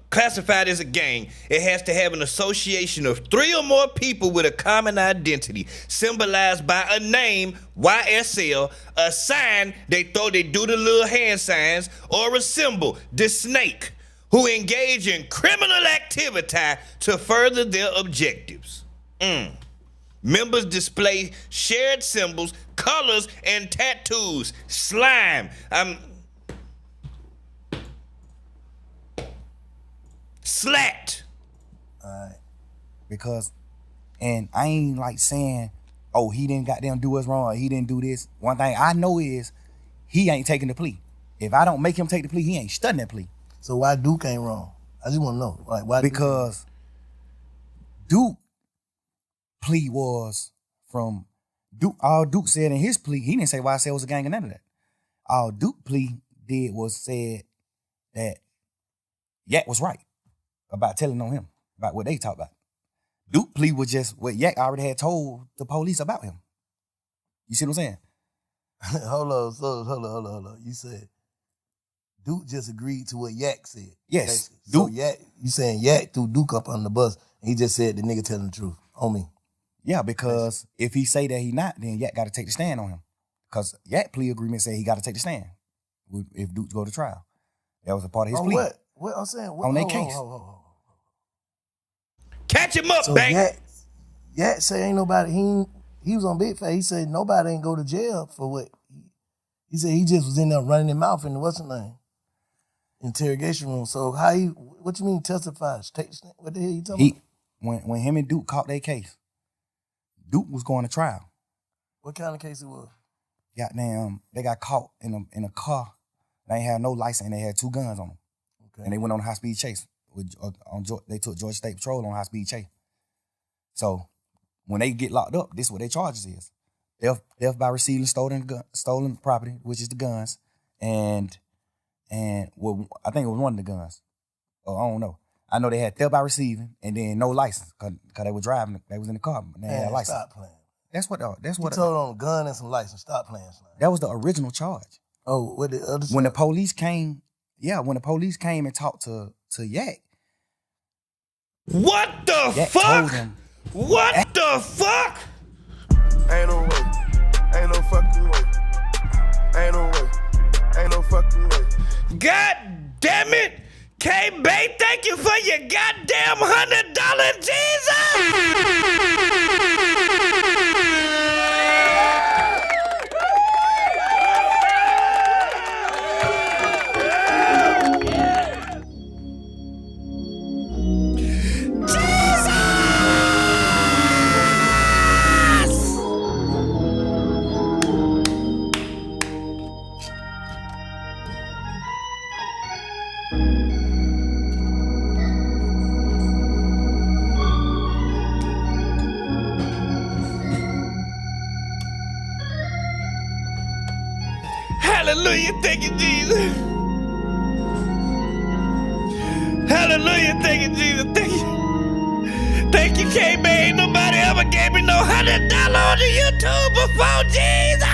[SPEAKER 3] classified as a gang, it has to have an association of 3 or more people with a common identity, symbolized by a name, YSL, a sign, they do the little hand signs, or a symbol, the snake, who engage in criminal activity to further their objectives. Members display shared symbols, colors, and tattoos. Slime. Slat.
[SPEAKER 6] Alright. Because, and I ain't like saying, oh, he didn't goddamn do us wrong, or he didn't do this. One thing I know is he ain't taking the plea. If I don't make him take the plea, he ain't studying that plea.
[SPEAKER 5] So why Duke ain't wrong? I just want to know. Like, why?
[SPEAKER 6] Because Duke plea was from Duke. All Duke said in his plea, he didn't say YSL was a gang or none of that. All Duke plea did was said that Yak was right about telling on him, about what they talked about. Duke plea was just what Yak already had told the police about him. You see what I'm saying?
[SPEAKER 5] Hold on. You said Duke just agreed to what Yak said.
[SPEAKER 6] Yes.
[SPEAKER 5] So Yak, you saying Yak threw Duke up on the bus and he just said the nigga telling the truth on me.
[SPEAKER 6] Yeah, because if he say that he not, then Yak got to take the stand on him. Because Yak plea agreement say he got to take the stand if Duke go to trial. That was a part of his
[SPEAKER 5] On
[SPEAKER 6] plea.
[SPEAKER 5] what? What I'm saying?
[SPEAKER 6] On their case.
[SPEAKER 3] Catch him up,
[SPEAKER 5] So
[SPEAKER 3] bang.
[SPEAKER 5] Yak say ain't nobody, he was on Big Fat. He said nobody ain't go to jail for what. He said he just was in there running his mouth in the what's the name? Interrogation room. So what you mean testify? What the hell you talking about?
[SPEAKER 6] When him and Duke caught their case, Duke was going to trial.
[SPEAKER 5] What kind of case it was?
[SPEAKER 6] Goddamn, they got caught in a car. They ain't had no license and they had 2 guns on them.
[SPEAKER 5] Okay.
[SPEAKER 6] And they went on a high-speed chase. They took Georgia State Patrol on a high-speed chase. So when they get locked up, this is what their charges is. Theft by receiving stolen property, which is the guns, and well, I think it was one of the guns. Oh, I don't know. I know they had theft by receiving and then no license because they were driving. They was in the car, but they had a license.
[SPEAKER 5] Stop playing.
[SPEAKER 6] That's what.
[SPEAKER 5] You told on a gun and some license. Stop playing. Slime.
[SPEAKER 6] That was the original charge.
[SPEAKER 5] Oh, what the other?
[SPEAKER 6] When the police came, when the police came and talked to Yak.
[SPEAKER 3] What the
[SPEAKER 6] Yak
[SPEAKER 3] fuck?
[SPEAKER 6] told him,
[SPEAKER 3] What the fuck?
[SPEAKER 8] Ain't no way. Ain't no fucking way. Ain't no way. Ain't no fucking way.
[SPEAKER 3] God damn it. K-Bay, thank you for your goddamn $100, Hallelujah, thank you, Jesus. Hallelujah, thank you, Jesus. Thank you. Thank you, K-Bay. Ain't nobody ever gave me no $100 on the YouTube before, Jesus.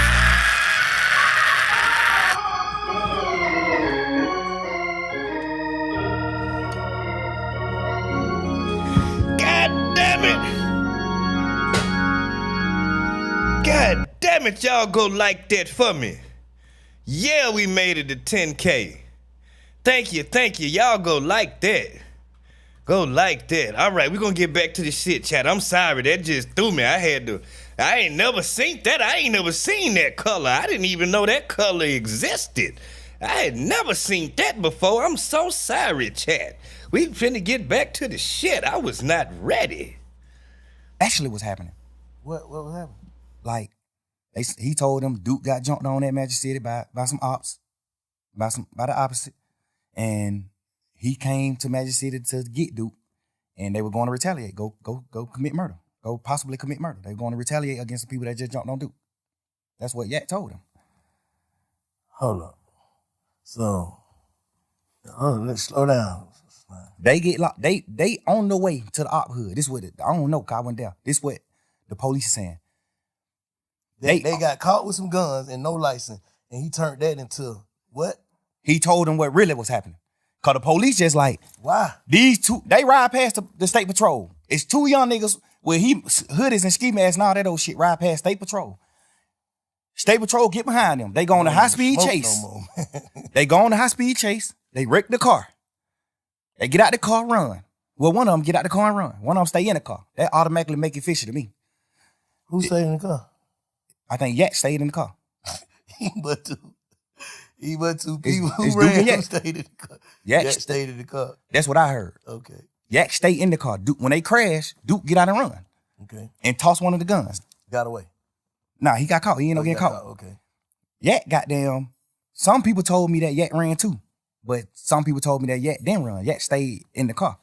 [SPEAKER 3] God damn it. God damn it, y'all go like that for me. Yeah, we made it to 10K. Thank you. Y'all go like that. Go like that. All right, we're going to get back to the shit, chat. I'm sorry, that just threw me. I ain't never seen that. I ain't never seen that color. I didn't even know that color existed. I had never seen that before. I'm so sorry, chat. We finna get back to the shit. I was not ready.
[SPEAKER 6] Actually, what's happening?
[SPEAKER 5] What was happening?
[SPEAKER 6] Like, he told them Duke got jumped on at Magic City by some ops, by the opposite, and he came to Magic City to get Duke, and they were going to retaliate, go commit murder, go possibly commit murder. They were going to retaliate against the people that just jumped on Duke. That's what Yak told him.
[SPEAKER 5] Hold up. So, let's slow down.
[SPEAKER 6] They get locked. They on the way to the op hood. This what I don't know. 'Cause I went there. This what the police is saying.
[SPEAKER 5] They got caught with some guns and no license, and he turned that into what?
[SPEAKER 6] He told them what really was happening. Cause the police just like,
[SPEAKER 5] why?
[SPEAKER 6] These two, they ride past the state patrol. It's 2 young niggas with hoodies and ski masks and all that old shit ride past state patrol. State patrol get behind them. They go on a high speed chase.
[SPEAKER 5] No more.
[SPEAKER 6] They go on a high speed chase. They wreck the car. They get out the car, run. Well, one of them get out the car and run. One of them stay in the car. That automatically make it fishy to me.
[SPEAKER 5] Who stayed in the car?
[SPEAKER 6] I think Yak stayed in the car.
[SPEAKER 5] He but two people
[SPEAKER 6] it's
[SPEAKER 5] who ran
[SPEAKER 6] Duke and
[SPEAKER 5] who
[SPEAKER 6] Yak.
[SPEAKER 5] stayed in the car.
[SPEAKER 6] Yak
[SPEAKER 5] Yak stayed in the car.
[SPEAKER 6] That's what I heard.
[SPEAKER 5] Okay.
[SPEAKER 6] Yak stay in the car. Duke, when they crash, Duke get out and run.
[SPEAKER 5] Okay.
[SPEAKER 6] And toss one of the guns.
[SPEAKER 5] Got away.
[SPEAKER 6] Nah, he got caught. He ain't no getting caught.
[SPEAKER 5] Okay.
[SPEAKER 6] Yak goddamn. Some people told me that Yak ran too. But some people told me that Yak didn't run. Yak stayed in the car.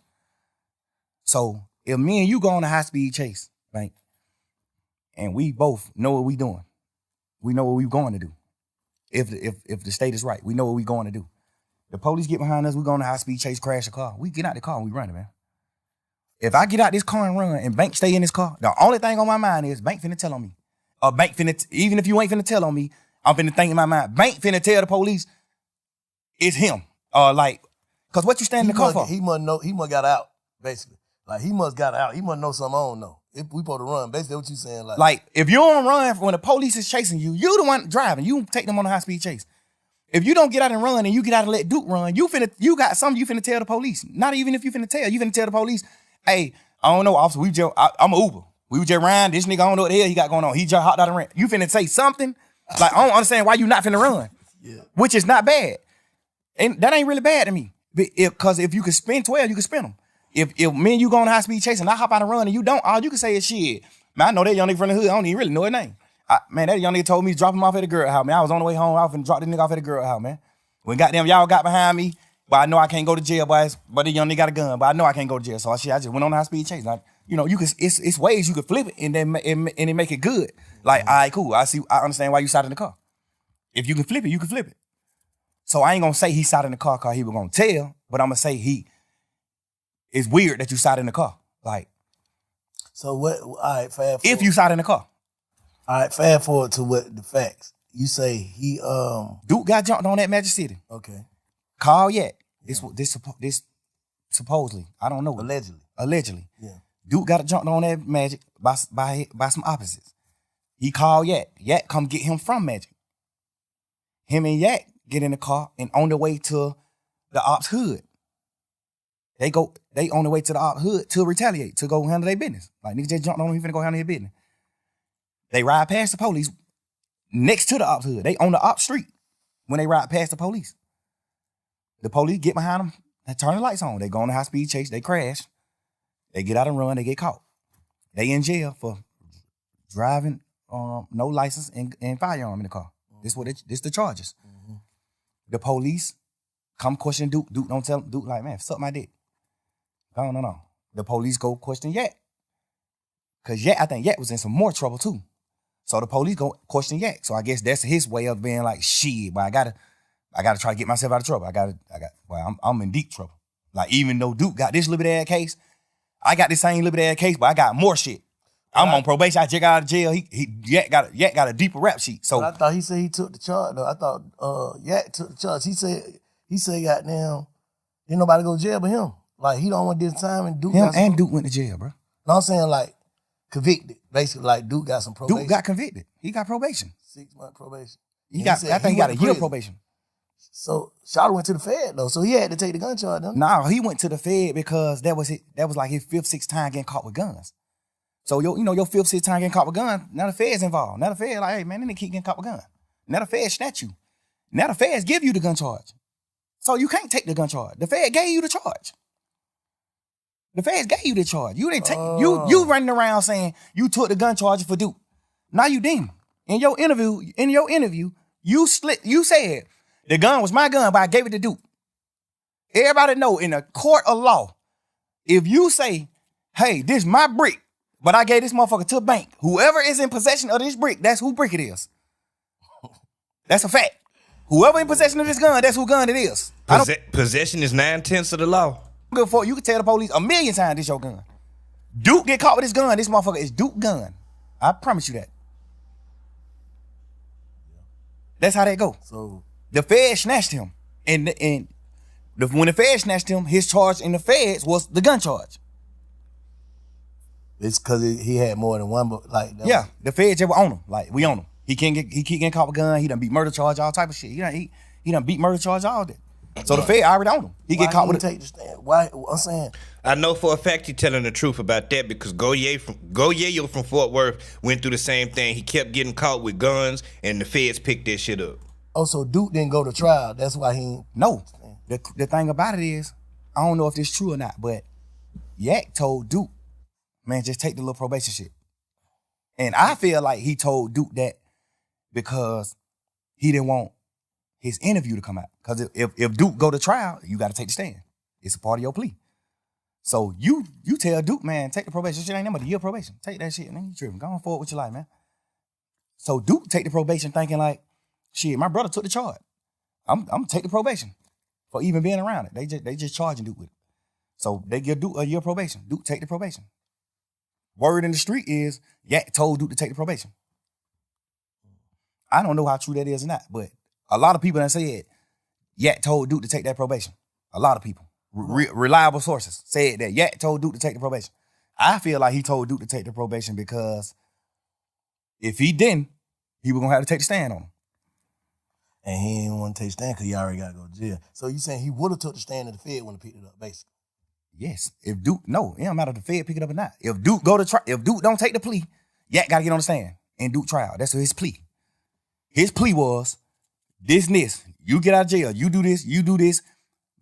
[SPEAKER 6] So If me and you go on a high-speed chase, right, and we both know what we doing, we know what we going to do. If the state is right, we know what we going to do. The police get behind us, we go on a high-speed chase, crash the car. We get out the car and we run it, man. If I get out this car and run and Bank stay in this car, the only thing on my mind is Bank finna tell on me. Or Bank finna, even if you ain't finna tell on me, I'm finna think in my mind, Bank finna tell the police it's him. Cause what you stand in the car for?
[SPEAKER 5] He must got out, basically. Like, he must got out. He must know something I don't know. If we supposed to run, basically what you saying.
[SPEAKER 6] Like, if you don't run when the police is chasing you, you the one driving. You take them on a high-speed chase. If you don't get out and run and you get out and let Duke run, you got something you finna tell the police. Not even if you finna tell the police, hey, I don't know, officer, I'm an Uber. We were just riding, this nigga, I don't know what the hell he got going on. He just hopped out and ran. You finna say something? Like, I don't understand why you not finna run.
[SPEAKER 5] Yeah.
[SPEAKER 6] Which is not bad. And that ain't really bad to me. Because if you could spin 12, you can spin them. If me and you go on a high-speed chase and I hop out and run and you don't, all you can say is shit. Man, I know that young nigga from the hood. I don't even really know his name. Man, that young nigga told me to drop him off at the girl house, man. I was on the way home. I was finna drop this nigga off at the girl house, man. When goddamn y'all got behind me, but I know I can't go to jail, but the young nigga got a gun, but I know I can't go to jail. So I just went on a high-speed chase. Like, you know, it's ways you could flip it and then it make it good. Like, all right, cool. I understand why you sat in the car. If you can flip it, you can flip it. So I ain't gonna say he sat in the car because he was gonna tell, but I'm gonna say it's weird that you sat in the car. Like,
[SPEAKER 5] so what? All right, fast forward.
[SPEAKER 6] If you sat in the car.
[SPEAKER 5] All right, fast forward to what the facts. You say he
[SPEAKER 6] Duke got jumped on that Magic City.
[SPEAKER 5] Okay.
[SPEAKER 6] Call yet. This supposedly. I don't know.
[SPEAKER 5] Allegedly. Yeah.
[SPEAKER 6] Duke got jumped on that Magic by some opposites. He called Yak. Yak come get him from Magic. Him and Yak get in the car and on the way to the ops hood. They on the way to the ops hood to retaliate, to go handle their business. Like, niggas just jumped on him, he finna go handle his business. They ride past the police next to the ops hood. They on the ops street when they ride past the police. The police get behind them and turn the lights on. They go on a high-speed chase, they crash. They get out and run, they get caught. They in jail for driving no license and firearm in the car. This the charges. Mm-hmm. The police come question Duke. Duke don't tell Duke, like, man, suck my dick. No. The police go question Yak. Cause I think Yak was in some more trouble too. So the police go question Yak. So I guess that's his way of being like, shit, but I gotta try to get myself out of trouble. I'm in deep trouble. Like, even though Duke got this little bit of case, I got this same little bit of case, but I got more shit. I'm on probation. I just got out of jail. Yak got a deeper rap sheet. So
[SPEAKER 5] I thought he said he took the charge though. I thought Yak took the charge. He said goddamn, ain't nobody go to jail but him. Like, he don't want this time, and Duke
[SPEAKER 6] Duke went to jail, bro.
[SPEAKER 5] No, I'm saying, like, convicted. Basically, like, Duke got some probation.
[SPEAKER 6] Duke got convicted. He got probation.
[SPEAKER 5] 6-month probation.
[SPEAKER 6] I think he got a year probation.
[SPEAKER 5] So Shawty went to the Fed though, so he had to take the gun charge.
[SPEAKER 6] No, he went to the Fed because that was like his 5th, 6th time getting caught with guns. So your 5th, 6th time getting caught with guns, now the Fed's involved. Now the Fed like, hey man, they need to keep getting caught with guns. Now the Fed snatch you. Now the Feds give you the gun charge. So you can't take the gun charge. The Fed gave you the charge. The Feds gave you the charge. You didn't take you running around saying you took the gun charge for Duke. Now you didn't. In your interview, you said the gun was my gun, but I gave it to Duke. Everybody know in a court of law, if you say, hey, this is my brick, but I gave this motherfucker to a bank, whoever is in possession of this brick, that's who brick it is. That's a fact. Whoever in possession of this gun, that's who gun it is.
[SPEAKER 3] Possession is 9/10 of the law.
[SPEAKER 6] Good for you can tell the police 1,000,000 times this your gun. Duke get caught with this gun, this motherfucker is Duke gun. I promise you that. That's how that go.
[SPEAKER 5] So
[SPEAKER 6] the Fed snatched him. And when the Fed snatched him, his charge in the Feds was the gun charge.
[SPEAKER 5] It's because he had more than one, but like
[SPEAKER 6] the Feds just were on him. Like, we on him. He keep getting caught with a gun. He done beat murder charge, all type of shit. He done beat murder charge, all that. So the Fed already on him. He get caught with it.
[SPEAKER 5] Take the stand. Why? I'm saying.
[SPEAKER 3] I know for a fact he's telling the truth about that because Goyeyo from Fort Worth went through the same thing. He kept getting caught with guns, and the Feds picked that shit up.
[SPEAKER 5] Oh, so Duke didn't go to trial. That's why he.
[SPEAKER 6] No. The thing about it is, I don't know if this true or not, but Yak told Duke, man, just take the little probation shit. And I feel like he told Duke that because he didn't want his interview to come out. Because if Duke go to trial, you got to take the stand. It's a part of your plea. So you tell Duke, man, take the probation. Shit ain't nothing but a year probation. Take that shit, man. You tripping. Go on forward with your life, man. So Duke take the probation thinking like, shit, my brother took the charge. I'm gonna take the probation for even being around it. They just charging Duke with it. So they give Duke a year probation. Duke take the probation. Word in the street is Yak told Duke to take the probation. I don't know how true that is or not, but a lot of people that said Yak told Duke to take that probation. A lot of people. Reliable sources said that Yak told Duke to take the probation. I feel like he told Duke to take the probation because if he didn't, he was gonna have to take the stand on him.
[SPEAKER 5] And he didn't want to take the stand because he already got to go to jail. So you saying he would have took the stand if the Fed wouldn't have picked it up, basically?
[SPEAKER 6] Yes. If Duke, no, it don't matter if the Fed pick it up or not. If Duke go to trial, if Duke don't take the plea, Yak got to get on the stand and Duke trial. That's his plea. His plea was this and this. You get out of jail. You do this. You do this.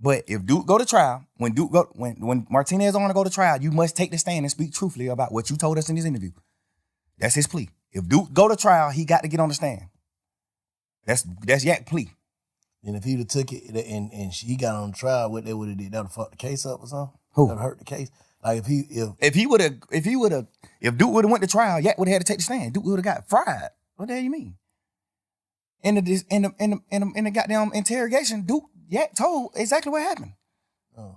[SPEAKER 6] But if Duke go to trial, when Martinez on to go to trial, you must take the stand and speak truthfully about what you told us in this interview. That's his plea. If Duke go to trial, he got to get on the stand. That's Yak plea.
[SPEAKER 5] And if he would have took it and he got on trial, what they would have did, that would have fucked the case up or something?
[SPEAKER 6] Who?
[SPEAKER 5] That would hurt the case. Like
[SPEAKER 6] if Duke would have went to trial, Yak would have had to take the stand. Duke would have got fried. What the hell you mean? In the goddamn interrogation, Yak told exactly what happened.
[SPEAKER 5] Oh.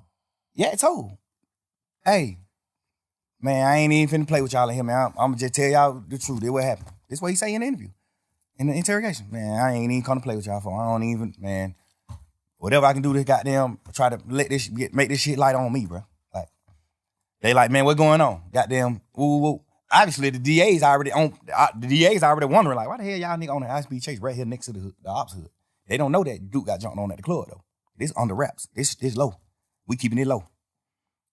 [SPEAKER 6] Yak told, hey, man, I ain't even finna play with y'all in here, man. I'm gonna just tell y'all the truth. This what happened. This is what he say in the interview. In the interrogation, man, I ain't even come to play with y'all for. I don't even, man. Whatever I can do to goddamn try to make this shit light on me, bro. Like, they like, man, what's going on? Goddamn, ooh. Obviously, the DA's already wondering, like, why the hell y'all nigga on the high-speed chase right here next to the ops hood? They don't know that Duke got jumped on at the club, though. This under wraps. This low. We keeping it low.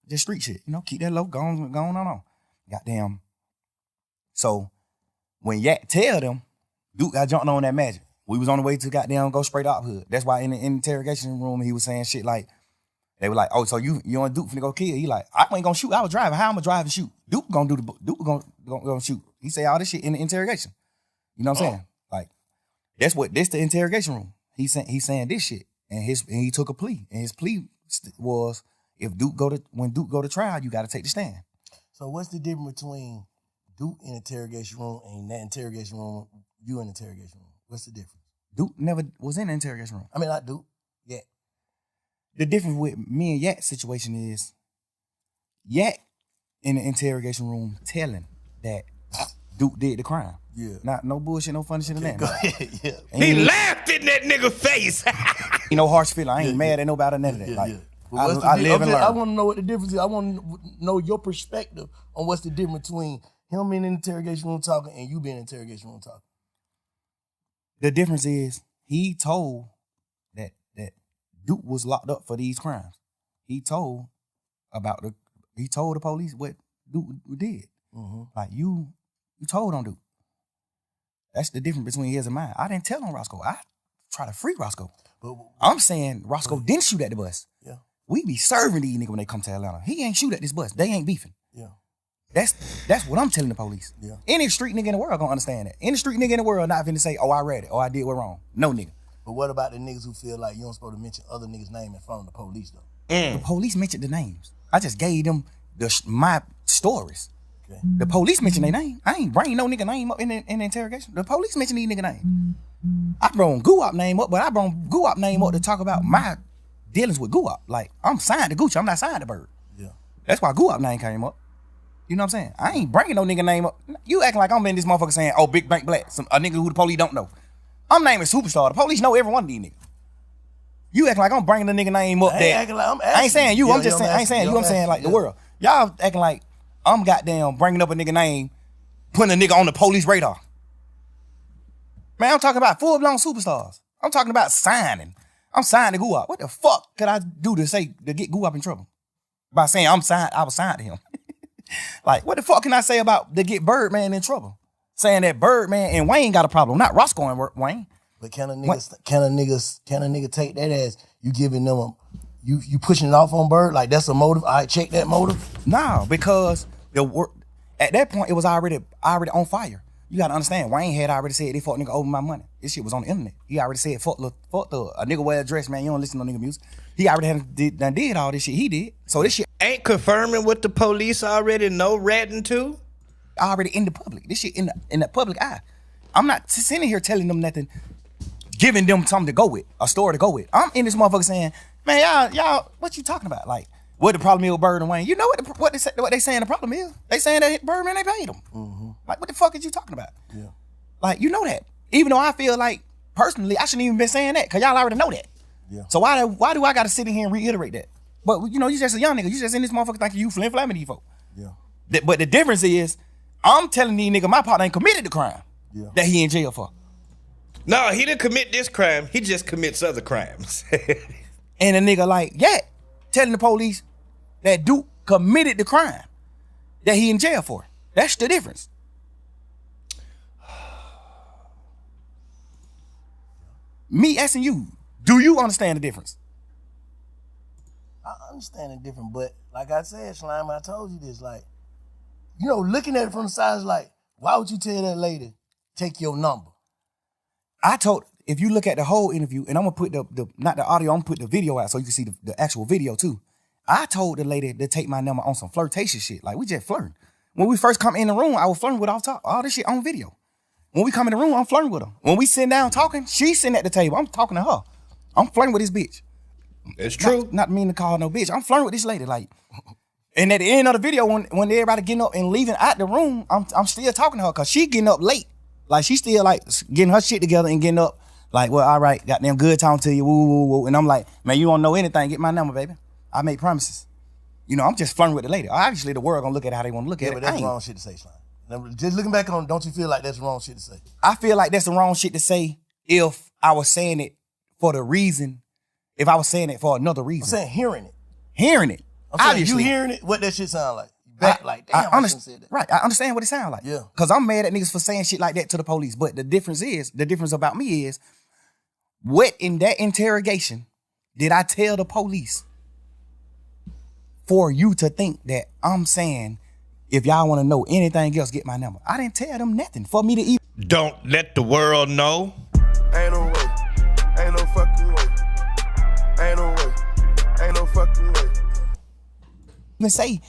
[SPEAKER 6] Just street shit, keep that low, going on. Goddamn. So, when Yak tell them, Duke got jumped on that magic. We was on the way to goddamn go straight up hood. That's why in the interrogation room, he was saying shit like, they were like, oh, so you and Duke finna go kill? He like, I ain't gonna shoot. I was driving. How I'm gonna drive and shoot? Duke gonna shoot. He say all this shit in the interrogation. You know what I'm saying? Like, that's the interrogation room. He's saying this shit. And he took a plea. And his plea was, when Duke go to trial, you gotta take the stand.
[SPEAKER 5] So what's the difference between Duke in the interrogation room and that interrogation room, you in the interrogation room? What's the difference?
[SPEAKER 6] Duke never was in the interrogation room.
[SPEAKER 5] I mean, not Duke. Yeah.
[SPEAKER 6] The difference with me and Yak's situation is Yak in the interrogation room telling that Duke did the crime.
[SPEAKER 5] Yeah.
[SPEAKER 6] Not no bullshit, no funny shit in that.
[SPEAKER 5] Go ahead. Yeah.
[SPEAKER 3] He laughed in that nigga face.
[SPEAKER 6] You know, harsh feeling. I ain't mad at nobody or none of that. Like, I live and learn.
[SPEAKER 5] I want to know what the difference is. I want to know your perspective on what's the difference between him being in the interrogation room talking and you being in the interrogation room talking.
[SPEAKER 6] The difference is he told that Duke was locked up for these crimes. He told the police what Duke did.
[SPEAKER 5] Mm-hmm.
[SPEAKER 6] Like, you told on Duke. That's the difference between his and mine. I didn't tell on Roscoe. I try to free Roscoe. But I'm saying Roscoe didn't shoot at the bus.
[SPEAKER 5] Yeah.
[SPEAKER 6] We be serving these niggas when they come to Atlanta. He ain't shoot at this bus. They ain't beefing.
[SPEAKER 5] Yeah.
[SPEAKER 6] That's what I'm telling the police.
[SPEAKER 5] Yeah.
[SPEAKER 6] Any street nigga in the world gonna understand that. Any street nigga in the world not finna say, oh, I read it, or I did what wrong. No nigga.
[SPEAKER 5] But what about the niggas who feel like you don't supposed to mention other niggas' name in front of the police, though?
[SPEAKER 6] The police mentioned the names. I just gave them my stories.
[SPEAKER 5] Okay.
[SPEAKER 6] The police mentioned their name. I ain't bring no nigga name up in the interrogation. The police mentioned these nigga name. I brought Guwap name up, but I brought Guwap name up to talk about my dealings with Guwap. Like, I'm signed to Gucci. I'm not signed to Bird.
[SPEAKER 5] Yeah.
[SPEAKER 6] That's why Guwap name came up. You know what I'm saying? I ain't bringing no nigga name up. You acting like I'm in this motherfucker saying, oh, Big Bank Black, a nigga who the police don't know. I'm naming Superstar. The police know every one of these niggas. You acting like I'm bringing the nigga name up there. I ain't saying you. I'm just saying, I ain't saying you. I'm saying like the world. Y'all acting like I'm goddamn bringing up a nigga name, putting a nigga on the police radar. Man, I'm talking about full-blown superstars. I'm talking about signing. I'm signed to Guwap. What the fuck could I do to get Guwap in trouble? By saying I was signed to him. Like, what the fuck can I say about to get Birdman in trouble? Saying that Birdman and Wayne got a problem, not Roscoe and Wayne.
[SPEAKER 5] But can a nigga take that as you giving them you pushing it off on Bird? Like, that's a motive? I check that motive?
[SPEAKER 6] No, because at that point it was already on fire. You gotta understand, Wayne had already said they fuck nigga over my money. This shit was on the internet. He already said fuck the a nigga wear a dress, man. You don't listen to nigga music. He already did all this shit. He did. So this shit
[SPEAKER 3] Ain't confirming what the police already know ratting to.
[SPEAKER 6] already in the public. This shit in the public eye. I'm not sitting here telling them nothing, giving them something to go with, a story to go with. I'm in this motherfucker saying, man, y'all, what you talking about? Like, what the problem is with Bird and Wayne? You know what they saying the problem is? They saying that Birdman, they paid them.
[SPEAKER 5] Mm-hmm.
[SPEAKER 6] Like, what the fuck is you talking about?
[SPEAKER 5] Yeah.
[SPEAKER 6] Like, you know that. Even though I feel like, personally, I shouldn't even been saying that, because y'all already know that.
[SPEAKER 5] Yeah.
[SPEAKER 6] So why do I got to sit in here and reiterate that? But, you know, you just a young nigga. You just in this motherfucker thinking you flim-flamming these folks.
[SPEAKER 5] Yeah.
[SPEAKER 6] But the difference is, I'm telling these niggas my partner ain't committed the crime that he in jail for.
[SPEAKER 3] No, he didn't commit this crime. He just commits other crimes.
[SPEAKER 6] And a nigga like, yeah, telling the police that Duke committed the crime that he in jail for. That's the difference. Me asking you, do you understand the difference?
[SPEAKER 5] I understand it different, but like I said, Slime, I told you this, like, you know, looking at it from the side is like, why would you tell that lady, take your number?
[SPEAKER 6] If you look at the whole interview, and I'm gonna put the not the audio, I'm gonna put the video out so you can see the actual video too. I told the lady to take my number on some flirtatious shit. Like, we just flirting. When we first come in the room, I was flirting with off top. All this shit on video. When we come in the room, I'm flirting with her. When we sit down talking, she's sitting at the table. I'm talking to her. I'm flirting with this bitch.
[SPEAKER 3] It's true.
[SPEAKER 6] Not mean to call her no bitch. I'm flirting with this lady. Like, and at the end of the video, when everybody getting up and leaving out the room, I'm still talking to her because she getting up late. Like, she still like getting her shit together and getting up. Like, well, all right, goddamn good talking to you, woo, woo, woo. And I'm like, man, you don't know anything, get my number, baby. I make promises. You know, I'm just flirting with the lady. Obviously, the world gonna look at it how they want to look at it.
[SPEAKER 5] But that's wrong shit to say, Slime. Now, just looking back on, don't you feel like that's the wrong shit to say?
[SPEAKER 6] I feel like that's the wrong shit to say if I was saying it for the reason, if I was saying it for another reason.
[SPEAKER 5] I'm saying hearing it.
[SPEAKER 6] Hearing it.
[SPEAKER 5] I'm saying
[SPEAKER 6] Obviously.
[SPEAKER 5] you hearing it, what that shit sound like. Back like, damn, I shouldn't say that.
[SPEAKER 6] Right, I understand what it sounds like.
[SPEAKER 5] Yeah.
[SPEAKER 6] Because I'm mad at niggas for saying shit like that to the police. But the difference about me is, what in that interrogation did I tell the police for you to think that I'm saying, if y'all want to know anything else, get my number? I didn't tell them nothing for me to even.
[SPEAKER 3] Don't let the world know.
[SPEAKER 8] Ain't no way. Ain't no fucking way. Ain't no way. Ain't no fucking way.
[SPEAKER 6] Even say,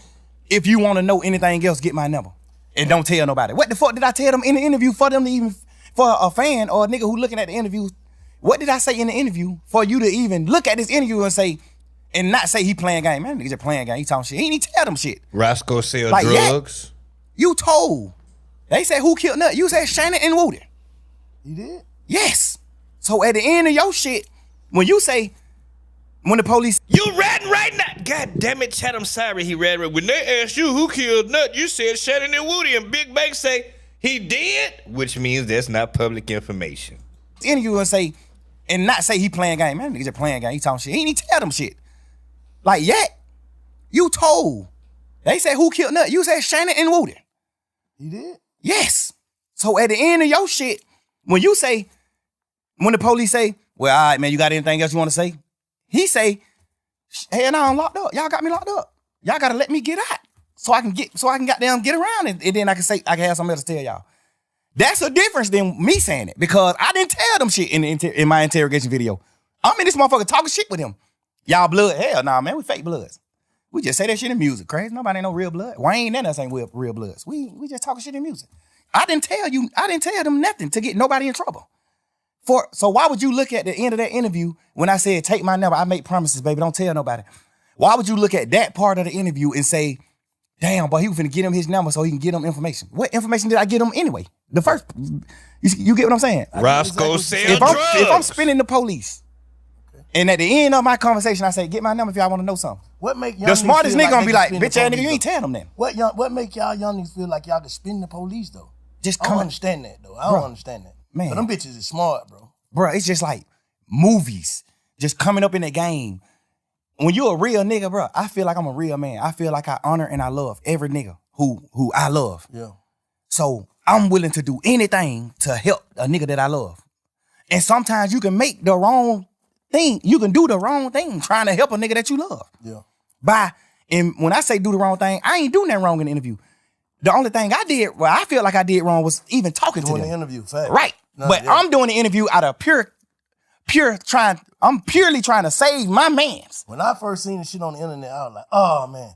[SPEAKER 6] if you want to know anything else, get my number. And don't tell nobody. What the fuck did I tell them in the interview for them to even, for a fan or a nigga who looking at the interview, what did I say in the interview for you to even look at this interview and say, and not say he playing game? Man, nigga just playing game, he talking shit. He ain't even tell them shit.
[SPEAKER 3] Roscoe sell
[SPEAKER 6] Like,
[SPEAKER 3] drugs.
[SPEAKER 6] Yeah, you told. They said who killed Nut? You said Shannon and Woody.
[SPEAKER 5] You did?
[SPEAKER 6] Yes. So at the end of your shit, when you say, when the police,
[SPEAKER 3] You ratting right now. God damn it, Chad, I'm sorry he read it. When they asked you who killed Nut, you said Shannon and Woody, and Big Bank say he did, which means that's not public information.
[SPEAKER 6] interview and say, and not say he playing game. Man, nigga just playing game. He talking shit. He ain't even tell them shit. Like, yet, you told. They said who killed Nut? You said Shannon and Woody.
[SPEAKER 5] You did?
[SPEAKER 6] Yes. So at the end of your shit, when you say, when the police say, well, all right, man, you got anything else you want to say? He say, hell no, I'm locked up. Y'all got me locked up. Y'all gotta let me get out. So I can goddamn get around and then I can say, I can have something else to tell y'all. That's a difference than me saying it, because I didn't tell them shit in my interrogation video. I'm in this motherfucker talking shit with him. Y'all blood? Hell nah, man, we fake bloods. We just say that shit in music, crazy. Nobody ain't no real blood. Wayne and us ain't real bloods. We just talking shit in music. I didn't tell them nothing to get nobody in trouble. So why would you look at the end of that interview when I said, take my number, I make promises, baby, don't tell nobody. Why would you look at that part of the interview and say, damn, boy, he was finna get him his number so he can get him information? What information did I get him anyway? The first, you get what I'm saying?
[SPEAKER 3] Roscoe sell drugs.
[SPEAKER 6] If I'm spinning the police, and at the end of my conversation, I say, get my number if y'all want to know something.
[SPEAKER 5] What make
[SPEAKER 6] the smartest nigga gonna be like, bitch ass nigga, you ain't
[SPEAKER 5] tell
[SPEAKER 6] telling them that.
[SPEAKER 5] What make y'all young niggas feel like y'all can spin the police though?
[SPEAKER 6] Just
[SPEAKER 5] I don't understand that though. I don't understand that.
[SPEAKER 6] Man.
[SPEAKER 5] But them bitches is smart, bro.
[SPEAKER 6] Bro, it's just like movies just coming up in the game. When you a real nigga, bro, I feel like I'm a real man. I feel like I honor and I love every nigga who I love.
[SPEAKER 5] Yeah.
[SPEAKER 6] So I'm willing to do anything to help a nigga that I love. And sometimes you can make the wrong thing. You can do the wrong thing trying to help a nigga that you love.
[SPEAKER 5] Yeah.
[SPEAKER 6] And when I say do the wrong thing, I ain't doing that wrong in the interview. The only thing I did, well, I feel like I did wrong was even talking to them.
[SPEAKER 5] Doing the interview, fact.
[SPEAKER 6] Right.
[SPEAKER 5] No,
[SPEAKER 6] but
[SPEAKER 5] yeah.
[SPEAKER 6] I'm doing the interview out of pure I'm purely trying to save my mans.
[SPEAKER 5] When I first seen the shit on the internet, I was like, oh man.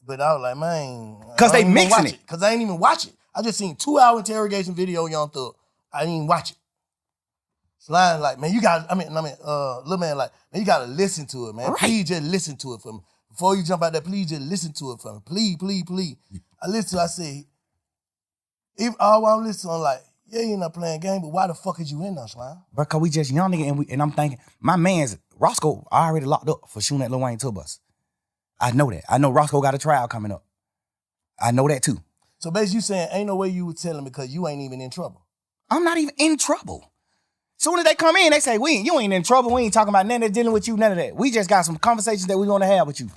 [SPEAKER 5] But I was like, man.
[SPEAKER 6] Cause they mixing it.
[SPEAKER 5] Cause I ain't even watch it. I just seen 2-hour interrogation video, Young Thug. I didn't even watch it. Slime like, man, you got, little man like, man, you gotta listen to it, man. Right. Please just listen to it for me. Before you jump out there, please just listen to it for me. Please, please, please. I listened to it, I said, if all I'm listening, I'm like, yeah, you're not playing game, but why the fuck is you in there, Slime?
[SPEAKER 6] Because we just young nigga, and I'm thinking, my man's, Roscoe already locked up for shooting at Lil Wayne tour bus. I know that. I know Roscoe got a trial coming up. I know that too.
[SPEAKER 5] So basically you saying, ain't no way you would tell him because you ain't even in trouble.
[SPEAKER 6] I'm not even in trouble. Soon as they come in, they say, you ain't in trouble. We ain't talking about nothing that's dealing with you, none of that. We just got some conversations that we want to have with you.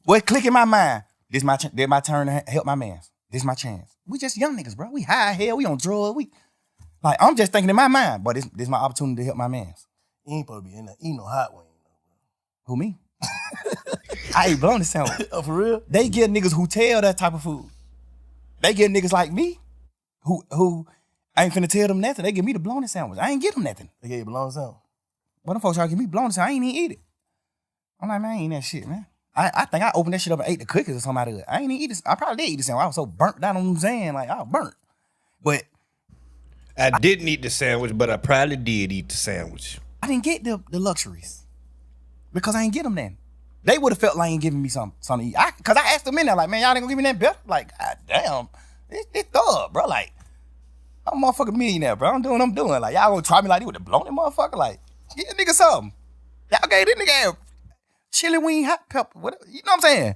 [SPEAKER 6] What click in my mind, this my turn to help my mans. This my chance. We just young niggas, bro. We high hell, we on drugs. Like, I'm just thinking in my mind, but this my opportunity to help my mans.
[SPEAKER 5] You ain't supposed to be in there. Eat no hot wing.
[SPEAKER 6] Who, me? I ain't blown the sandwich.
[SPEAKER 5] Oh, for real?
[SPEAKER 6] They get niggas who tell that type of food. They get niggas like me who I ain't finna tell them nothing. They give me the bologna sandwich. I ain't get them nothing.
[SPEAKER 5] They gave you bologna sandwich?
[SPEAKER 6] But them folks try to give me bologna sandwich. I ain't even eat it. I'm like, man, I ain't eat that shit, man. I think I opened that shit up and ate the cookies or something out of it. I ain't even eat this. I probably did eat the sandwich. I was so burnt down on them saying, like, I was burnt. But
[SPEAKER 3] I didn't eat the sandwich, but I probably did eat the sandwich.
[SPEAKER 6] I didn't get the luxuries because I ain't get them then. They would have felt like ain't giving me something to eat. Because I asked them in there, like, man, y'all ain't gonna give me nothing better? Like, God damn, it's thug, bro. Like, I'm a motherfucking millionaire, bro. I'm doing what I'm doing. Like, y'all gonna try me like this with the blown motherfucker? Like, get a nigga something. Y'all gave this nigga chili wing, hot pepper, whatever. You know what I'm saying?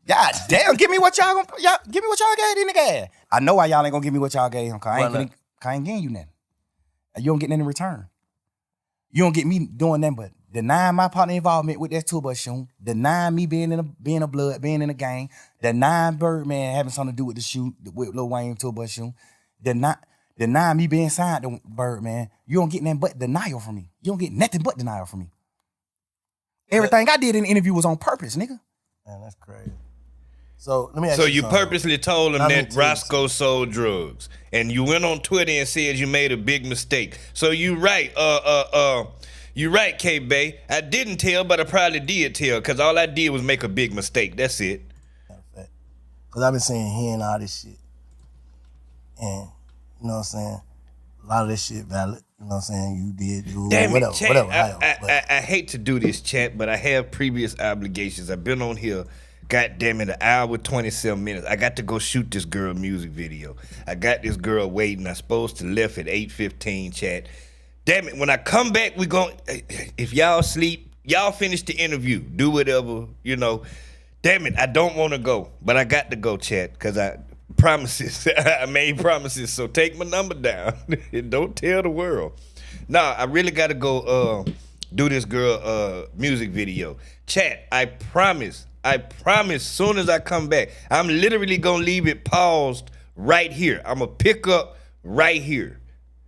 [SPEAKER 6] God damn, give me what y'all gave this nigga. I know why y'all ain't gonna give me what y'all gave him, cause I ain't getting you nothing. You don't get nothing in return. You don't get me doing nothing but denying my partner involvement with that tour bus shooting, denying me being in a gang, denying Birdman having something to do with the shoot, with Lil Wayne tour bus shooting, denying me being signed to Birdman. You don't get nothing but denial from me. You don't get nothing but denial from me. Everything I did in the interview was on purpose, nigga.
[SPEAKER 5] Man, that's crazy. So let me ask you.
[SPEAKER 3] So you purposely told him that Roscoe sold drugs, and you went on Twitter and said you made a big mistake. So you right, K-Bay. I didn't tell, but I probably did tell, because all I did was make a big mistake. That's it.
[SPEAKER 5] Because I've been saying hearing all this shit, and you know what I'm saying, a lot of this shit valid. You know what I'm saying? You did do whatever.
[SPEAKER 3] Chat,
[SPEAKER 5] whatever.
[SPEAKER 3] I hate to do this, chat, but I have previous obligations. I've been on here, goddamn it, an hour 27 minutes. I got to go shoot this girl music video. I got this girl waiting. I'm supposed to left at 8:15, chat. Damn it, when I come back, we gon' if y'all sleep, y'all finish the interview. Do whatever, you know. Damn it, I don't want to go, but I got to go, chat, because I made promises, so take my number down. Don't tell the world. Nah, I really got to go do this girl music video. Chat, I promise, soon as I come back, I'm literally going to leave it paused right here. I'm going to pick up right here.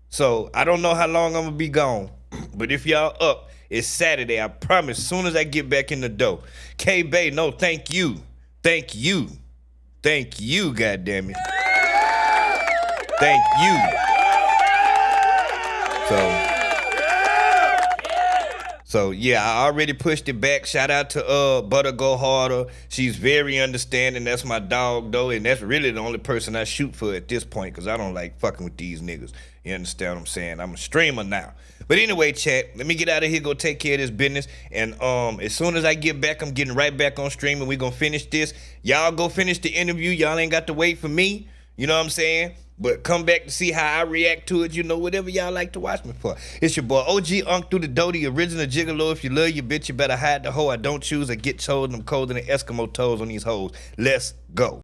[SPEAKER 3] So I don't know how long I'm going to be gone, but if y'all up, it's Saturday. I promise, soon as I get back in the door. K-Bay, no, thank you. Thank you. Thank you, goddammit. Thank you. So yeah, I already pushed it back. Shout out to Butter Go Harder. She's very understanding. That's my dog though, and that's really the only person I shoot for at this point, because I don't like fucking with these niggas. You understand what I'm saying? I'm a streamer now. But anyway, chat, let me get out of here, go take care of this business. And as soon as I get back, I'm getting right back on streaming. We're going to finish this. Y'all go finish the interview. Y'all ain't got to wait for me. You know what I'm saying? But come back to see how I react to it. You know, whatever y'all like to watch me for. It's your boy, OG Unk through the Doty, original gigolo. If you love your bitch, you better hide the hoe. I don't choose. I get chosen. I'm colder than Eskimo toes on these hoes. Let's go.